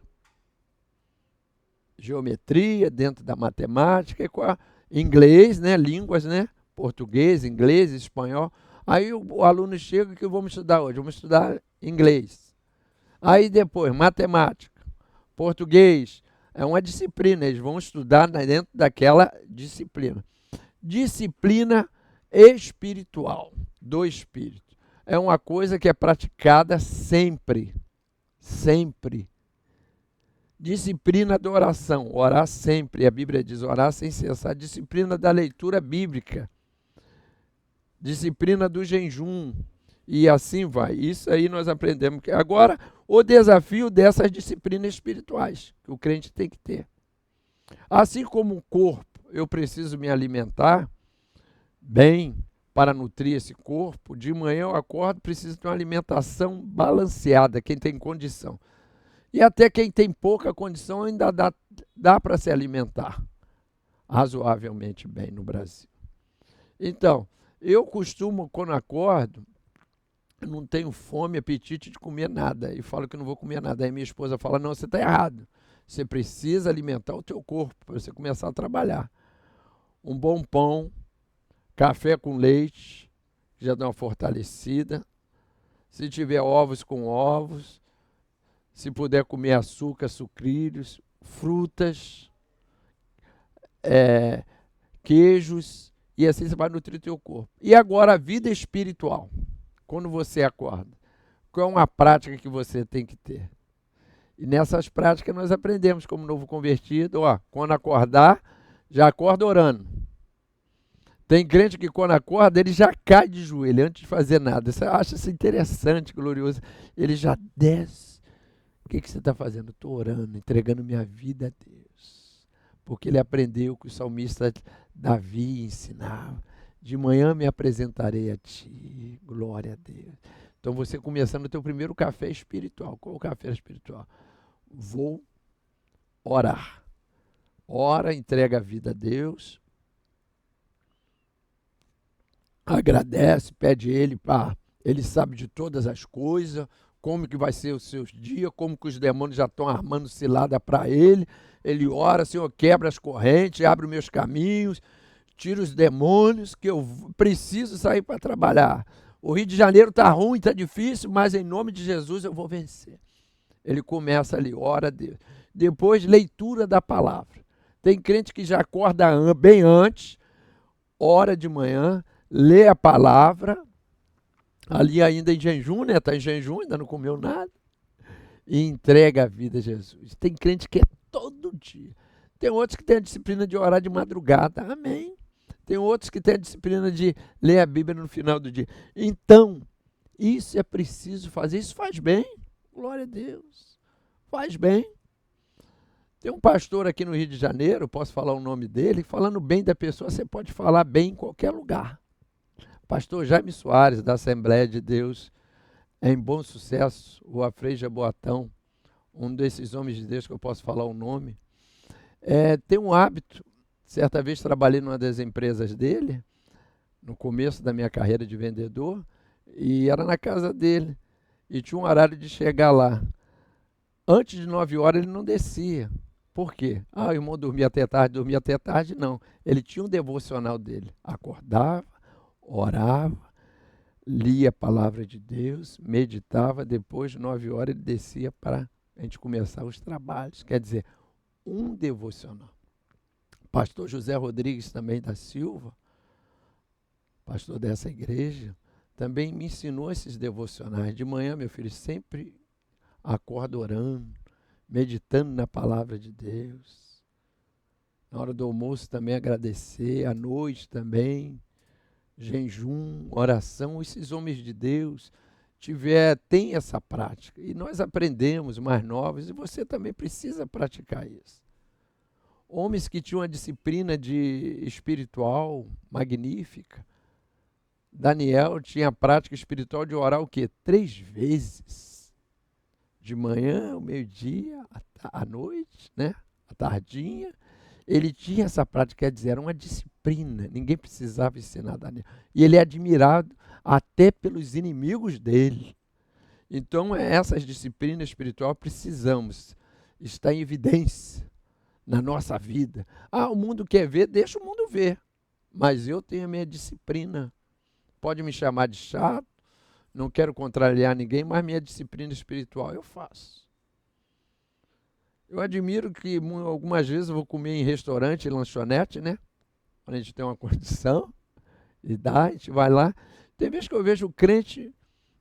geometria dentro da matemática, e inglês, né? Línguas, né? Português, inglês, espanhol. Aí o aluno chega, que vamos estudar hoje? Vamos estudar inglês. Aí depois, matemática, português, é uma disciplina, eles vão estudar dentro daquela disciplina. Disciplina espiritual, do espírito. É uma coisa que é praticada sempre, sempre. Disciplina da oração, orar sempre, a Bíblia diz orar sem cessar. Disciplina da leitura bíblica, disciplina do jejum, e assim vai. Isso aí nós aprendemos. Agora, o desafio dessas disciplinas espirituais, que o crente tem que ter. Assim como o corpo, eu preciso me alimentar bem para nutrir esse corpo. De manhã eu acordo, preciso ter uma alimentação balanceada, quem tem condição. E até quem tem pouca condição ainda dá para se alimentar razoavelmente bem no Brasil. Então, eu costumo, quando acordo, não tenho fome, apetite de comer nada. E falo que não vou comer nada. Aí minha esposa fala, não, você está errado. Você precisa alimentar o teu corpo para você começar a trabalhar. Um bom pão, café com leite, já dá uma fortalecida. Se tiver ovos, com ovos. Se puder comer açúcar, sucrilhos, frutas, queijos, e assim você vai nutrir o teu corpo. E agora a vida espiritual. Quando você acorda, qual é uma prática que você tem que ter? E nessas práticas nós aprendemos como novo convertido, quando acordar, já acorda orando. Tem crente que quando acorda, ele já cai de joelho antes de fazer nada. Você acha isso interessante, glorioso. Ele já desce. O que você está fazendo? Estou orando, entregando minha vida a Deus. Porque ele aprendeu que o salmista Davi ensinava. De manhã me apresentarei a ti, glória a Deus. Então você começando o teu primeiro café espiritual. Qual é o café espiritual? Vou orar. Ora, entrega a vida a Deus. Agradece, pede ele, ele sabe de todas as coisas, como que vai ser os seus dias, como que os demônios já estão armando cilada para ele. Ele ora, Senhor, quebra as correntes, abre os meus caminhos, tira os demônios, que eu preciso sair para trabalhar. O Rio de Janeiro está ruim, está difícil, mas em nome de Jesus eu vou vencer. Ele começa ali, ora a Deus. Depois, leitura da palavra. Tem crente que já acorda bem antes, ora de manhã, lê a palavra, ali ainda em jejum, né? Está em jejum, ainda não comeu nada, e entrega a vida a Jesus. Tem crente que é todo dia. Tem outros que têm a disciplina de orar de madrugada, amém. Tem outros que têm a disciplina de ler a Bíblia no final do dia. Então, isso é preciso fazer, isso faz bem. glória a Deus. Faz bem. Tem um pastor aqui no Rio de Janeiro, posso falar o nome dele, falando bem da pessoa, você pode falar bem em qualquer lugar. Pastor Jaime Soares, da Assembleia de Deus, em Bom Sucesso, Rua Frei Jaboatão, um desses homens de Deus que eu posso falar o nome, tem um hábito. Certa vez trabalhei numa das empresas dele, no começo da minha carreira de vendedor, e era na casa dele, e tinha um horário de chegar lá. Antes de 9 horas ele não descia. Por quê? O irmão dormia até tarde, não. Ele tinha um devocional dele. Acordava, orava, lia a palavra de Deus, meditava, depois de 9 horas ele descia para a gente começar os trabalhos. Quer dizer, um devocional. Pastor José Rodrigues também da Silva, pastor dessa igreja, também me ensinou esses devocionais. De manhã, meu filho, sempre acorda orando, meditando na palavra de Deus. Na hora do almoço também agradecer, à noite também, jejum, oração. Esses homens de Deus têm essa prática. E nós aprendemos, mais novos, e você também precisa praticar isso. Homens que tinham uma disciplina espiritual magnífica. Daniel tinha a prática espiritual de orar o quê? 3 vezes. De manhã, ao meio-dia, à noite, né? À tardinha. Ele tinha essa prática, quer dizer, era uma disciplina. Ninguém precisava ensinar Daniel. E ele é admirado até pelos inimigos dele. Então, essas disciplinas espirituais precisamos estar em evidência na nossa vida. O mundo quer ver, deixa o mundo ver. Mas eu tenho a minha disciplina. Pode me chamar de chato, não quero contrariar ninguém, mas minha disciplina espiritual eu faço. Eu admiro que algumas vezes eu vou comer em restaurante, em lanchonete, né? Quando a gente tem uma condição, a gente vai lá. Tem vezes que eu vejo o crente,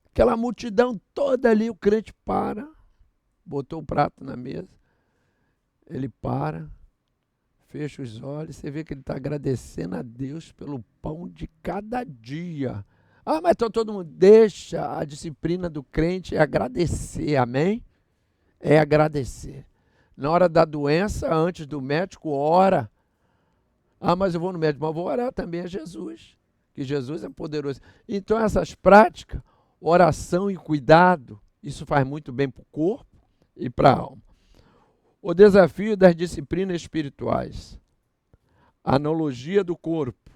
aquela multidão toda ali, o crente para, botou o prato na mesa, ele para, fecha os olhos, você vê que ele está agradecendo a Deus pelo pão de cada dia. Mas então todo mundo deixa. A disciplina do crente é agradecer, amém? É agradecer. Na hora da doença, antes do médico, ora. Mas eu vou no médico, mas vou orar também a Jesus, que Jesus é poderoso. Então essas práticas, oração e cuidado, isso faz muito bem para o corpo e para a alma. O desafio das disciplinas espirituais. Analogia do corpo.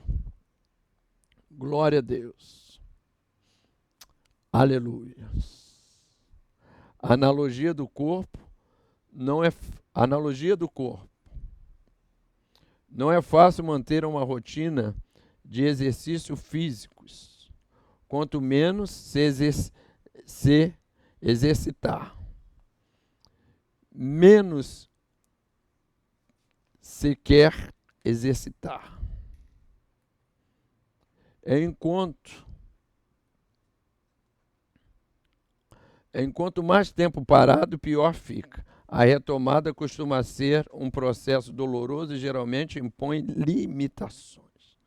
Glória a Deus. Aleluia. Analogia do corpo não é fácil manter uma rotina de exercícios físicos, quanto menos se exercitar. Menos se quer exercitar. Enquanto mais tempo parado, pior fica. A retomada costuma ser um processo doloroso e geralmente impõe limitações,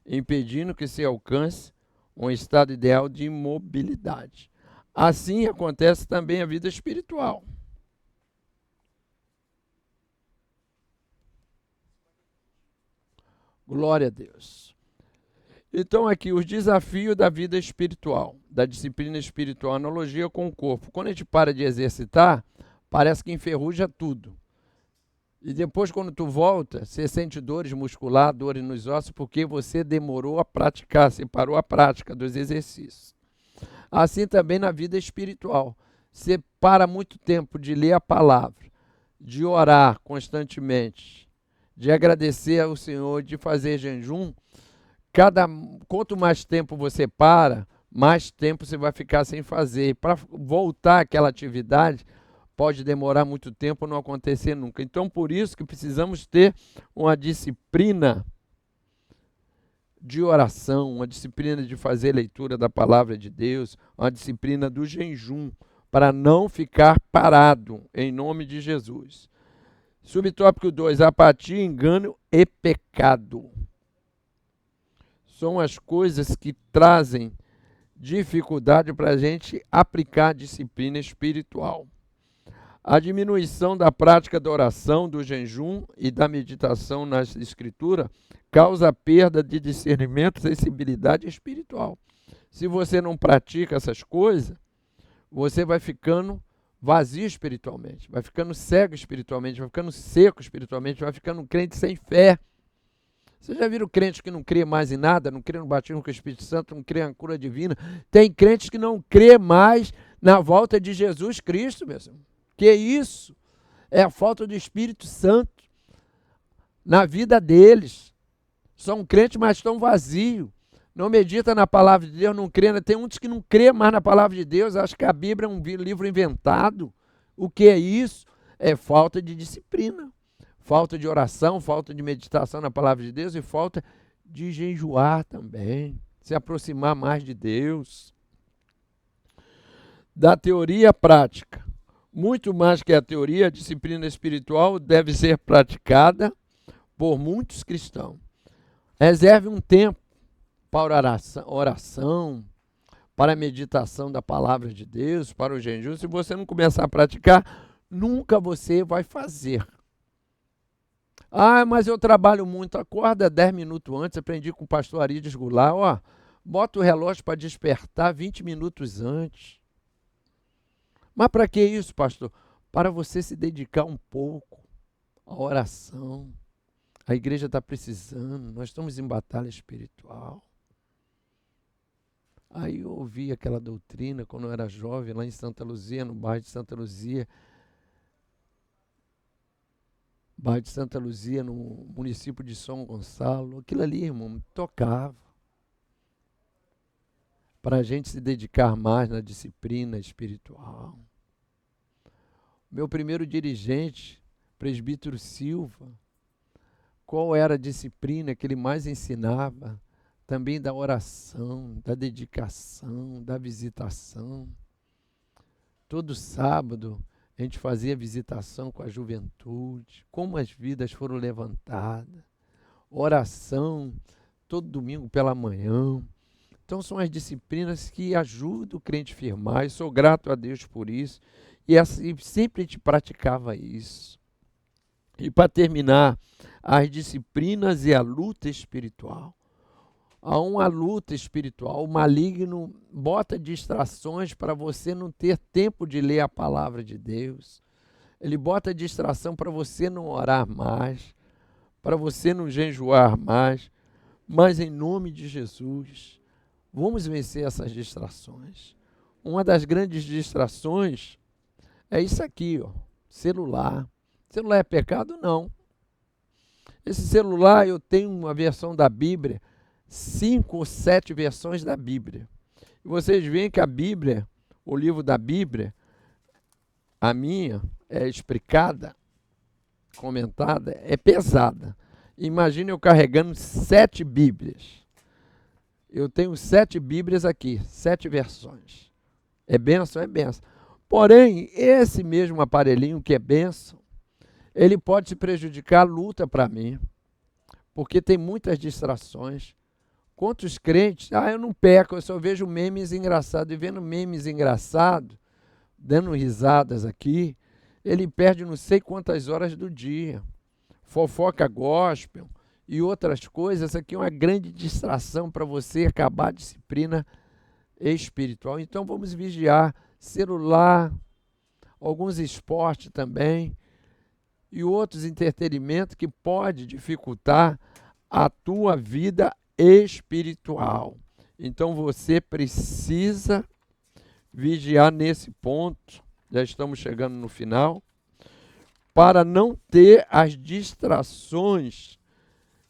impedindo que se alcance um estado ideal de imobilidade. Assim acontece também a vida espiritual. Glória a Deus. Então aqui, os desafios da vida espiritual, da disciplina espiritual, analogia com o corpo. Quando a gente para de exercitar, parece que enferruja tudo. E depois, quando tu volta, você sente dores musculares, dores nos ossos, porque você demorou a praticar, você parou a prática dos exercícios. Assim também na vida espiritual. Você para muito tempo de ler a palavra, de orar constantemente, de agradecer ao Senhor, de fazer jejum. Quanto mais tempo você para, mais tempo você vai ficar sem fazer. Para voltar àquela atividade, pode demorar muito tempo, não acontecer nunca. Então, por isso que precisamos ter uma disciplina de oração, uma disciplina de fazer leitura da palavra de Deus, uma disciplina do jejum, para não ficar parado, em nome de Jesus. Subtópico 2, apatia, engano e pecado. São as coisas que trazem dificuldade para a gente aplicar a disciplina espiritual. A diminuição da prática da oração, do jejum e da meditação na Escritura causa perda de discernimento, sensibilidade espiritual. Se você não pratica essas coisas, você vai ficando vazio espiritualmente, vai ficando cego espiritualmente, vai ficando seco espiritualmente, vai ficando um crente sem fé. Vocês já viram crente que não crê mais em nada, não crê no batismo com o Espírito Santo, não crê na cura divina? Tem crentes que não crê mais na volta de Jesus Cristo, meu irmão. Que isso? É a falta do Espírito Santo na vida deles. São crentes, mas estão vazios. Não medita na palavra de Deus, não crê. Tem uns que não crê mais na palavra de Deus, acham que a Bíblia é um livro inventado. O que é isso? É falta de disciplina, falta de oração, falta de meditação na palavra de Deus e falta de jejuar também, se aproximar mais de Deus. Da teoria à prática. Muito mais que a teoria, a disciplina espiritual deve ser praticada por muitos cristãos. Reserve um tempo para oração, para a meditação da palavra de Deus, para o jejum. Se você não começar a praticar, nunca você vai fazer. Ah, mas eu trabalho muito. Acorda 10 minutos antes. Aprendi com o pastor Arides Goulart. Bota o relógio para despertar 20 minutos antes. Mas para que isso, pastor? Para você se dedicar um pouco à oração. A igreja está precisando, nós estamos em batalha espiritual. Aí eu ouvi aquela doutrina quando eu era jovem, lá em Santa Luzia, no bairro de Santa Luzia. Bairro de Santa Luzia, no município de São Gonçalo. Aquilo ali, irmão, me tocava. Para a gente se dedicar mais na disciplina espiritual. Meu primeiro dirigente, presbítero Silva, qual era a disciplina que ele mais ensinava? Também da oração, da dedicação, da visitação. Todo sábado a gente fazia visitação com a juventude, como as vidas foram levantadas. Oração, todo domingo pela manhã. Então são as disciplinas que ajudam o crente a firmar. Eu sou grato a Deus por isso. E assim, sempre a gente praticava isso. E para terminar, as disciplinas e a luta espiritual. Há uma luta espiritual. O maligno bota distrações para você não ter tempo de ler a palavra de Deus. Ele bota distração para você não orar mais, para você não jejuar mais. Mas em nome de Jesus, vamos vencer essas distrações. Uma das grandes distrações é isso aqui, celular. Celular é pecado? Não. Esse celular, eu tenho uma versão da Bíblia, 5 ou 7 versões da Bíblia. E vocês veem que a Bíblia, o livro da Bíblia, a minha, é explicada, comentada, é pesada. Imagina eu carregando 7 Bíblias. Eu tenho 7 Bíblias aqui, 7 versões. É bênção? É bênção. Porém, esse mesmo aparelhinho que é bênção, ele pode se prejudicar a luta para mim, porque tem muitas distrações. Quantos crentes, eu não peco, eu só vejo memes engraçados, e vendo memes engraçados, dando risadas aqui, ele perde não sei quantas horas do dia. Fofoca gospel e outras coisas, isso aqui é uma grande distração para você acabar a disciplina espiritual. Então vamos vigiar, celular, alguns esportes também, e outros entretenimentos que pode dificultar a tua vida espiritual. Então você precisa vigiar nesse ponto, já estamos chegando no final, para não ter as distrações,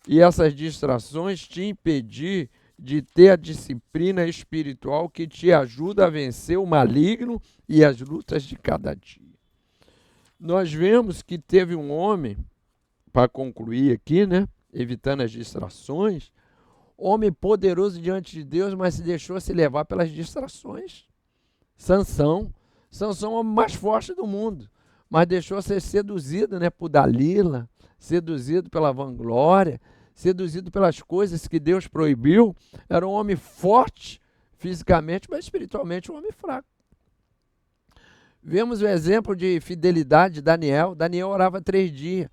e essas distrações te impedir de ter a disciplina espiritual que te ajuda a vencer o maligno e as lutas de cada dia. Nós vemos que teve um homem, para concluir aqui, evitando as distrações, homem poderoso diante de Deus, mas se deixou se levar pelas distrações. Sansão é o homem mais forte do mundo, mas deixou ser seduzido por Dalila, seduzido pela vanglória, seduzido pelas coisas que Deus proibiu. Era um homem forte, fisicamente, mas espiritualmente um homem fraco. Vemos o exemplo de fidelidade de Daniel. Daniel orava 3 dias.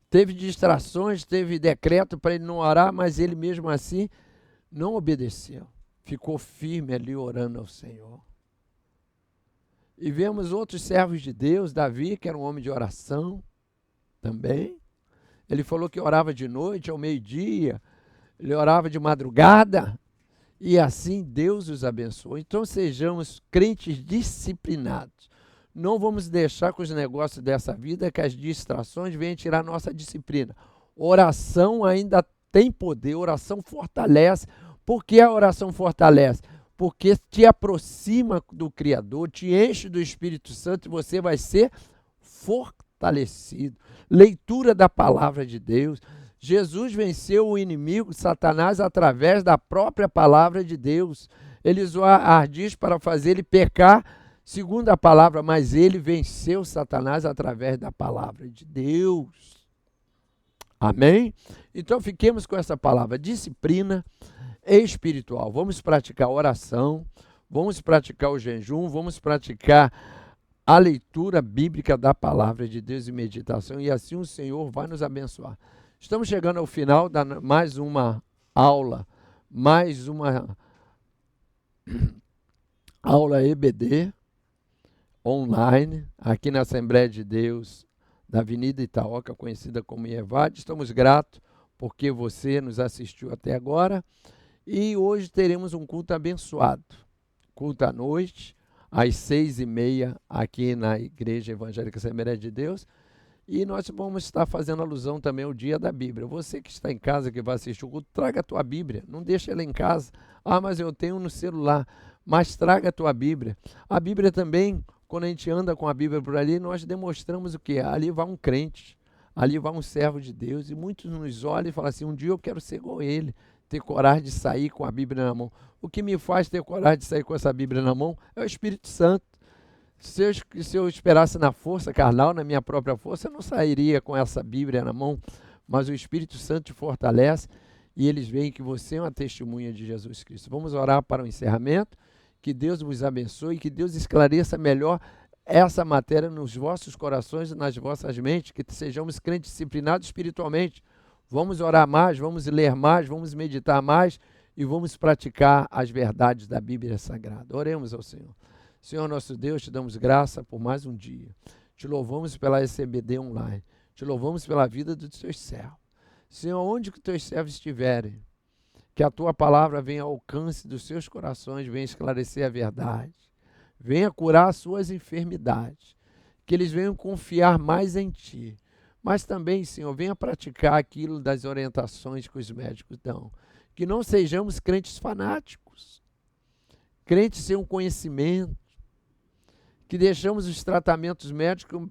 Teve distrações, teve decreto para ele não orar, mas ele mesmo assim não obedeceu. Ficou firme ali orando ao Senhor. E vemos outros servos de Deus, Davi, que era um homem de oração também. Ele falou que orava de noite, ao meio-dia, ele orava de madrugada, e assim Deus os abençoou. Então sejamos crentes disciplinados. Não vamos deixar que os negócios dessa vida, que as distrações venham tirar nossa disciplina. Oração ainda tem poder, oração fortalece. Por que a oração fortalece? Porque te aproxima do Criador, te enche do Espírito Santo e você vai ser fortalecido. Leitura da palavra de Deus. Jesus venceu o inimigo, Satanás, através da própria palavra de Deus. Ele usou ardis para fazer ele pecar, segundo a palavra, mas ele venceu Satanás através da palavra de Deus. Amém? Então fiquemos com essa palavra, disciplina espiritual. Vamos praticar oração, vamos praticar o jejum, vamos praticar a leitura bíblica da palavra de Deus e meditação, e assim o Senhor vai nos abençoar. Estamos chegando ao final da mais uma aula, mais uma aula EBD online, aqui na Assembleia de Deus da Avenida Itaoca, conhecida como IEVAD. Estamos gratos porque você nos assistiu até agora, e hoje teremos um culto abençoado, culto à noite, às 6h30, aqui na Igreja Evangélica Assembleia de Deus, e nós vamos estar fazendo alusão também ao dia da Bíblia. Você que está em casa, que vai assistir o culto, traga a tua Bíblia, não deixa ela em casa. Ah, mas eu tenho no celular. Mas traga a tua Bíblia. A Bíblia também, quando a gente anda com a Bíblia por ali, nós demonstramos o que? Ali vai um crente, ali vai um servo de Deus, e muitos nos olham e falam assim, um dia eu quero ser igual ele, ter coragem de sair com a Bíblia na mão. O que me faz ter coragem de sair com essa Bíblia na mão é o Espírito Santo. Se eu esperasse na força carnal, na minha própria força, eu não sairia com essa Bíblia na mão, mas o Espírito Santo te fortalece e eles veem que você é uma testemunha de Jesus Cristo. Vamos orar para o encerramento, que Deus vos abençoe, que Deus esclareça melhor essa matéria nos vossos corações e nas vossas mentes, que sejamos crentes disciplinados espiritualmente. Vamos orar mais, vamos ler mais, vamos meditar mais e vamos praticar as verdades da Bíblia Sagrada. Oremos ao Senhor. Senhor nosso Deus, te damos graça por mais um dia. Te louvamos pela SBD online. Te louvamos pela vida dos teus servos. Senhor, onde que teus servos estiverem, que a tua palavra venha ao alcance dos seus corações, venha esclarecer a verdade, venha curar as suas enfermidades, que eles venham confiar mais em ti. Mas também, Senhor, venha praticar aquilo das orientações que os médicos dão. Que não sejamos crentes fanáticos, crentes sem um conhecimento, que deixamos os tratamentos médicos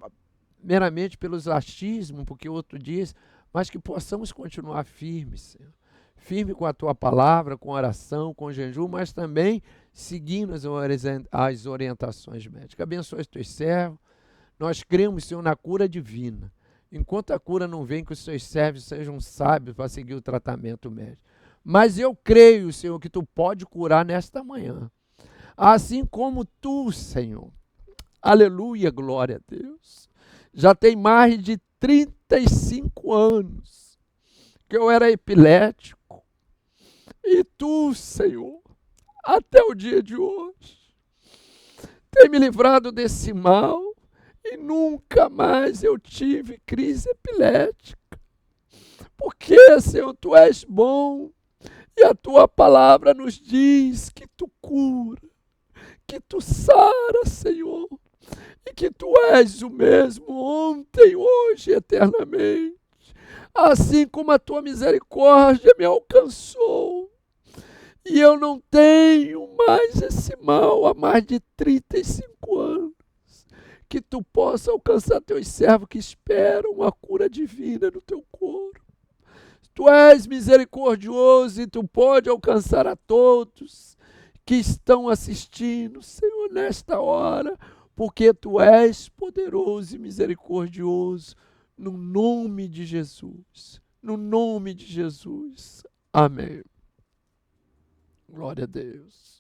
meramente pelos achismos, porque o outro diz, mas que possamos continuar firmes, Senhor. Firme com a tua palavra, com oração, com jejum, mas também seguindo as orientações médicas. Abençoa os teus servos. Nós cremos, Senhor, na cura divina. Enquanto a cura não vem, que os seus servos sejam sábios para seguir o tratamento médico. Mas eu creio, Senhor, que tu pode curar nesta manhã. Assim como tu, Senhor. Aleluia, glória a Deus. Já tem mais de 35 anos que eu era epilético. E tu, Senhor, até o dia de hoje, tem me livrado desse mal e nunca mais eu tive crise epilética. Porque, Senhor, tu és bom e a tua palavra nos diz que tu cura, que tu sara, Senhor, e que tu és o mesmo ontem, hoje e eternamente. Assim como a tua misericórdia me alcançou, e eu não tenho mais esse mal há mais de 35 anos, que tu possa alcançar teus servos que esperam a cura divina no teu corpo. Tu és misericordioso e tu pode alcançar a todos que estão assistindo, Senhor, nesta hora, porque tu és poderoso e misericordioso, no nome de Jesus. No nome de Jesus. Amém. Glória a Deus.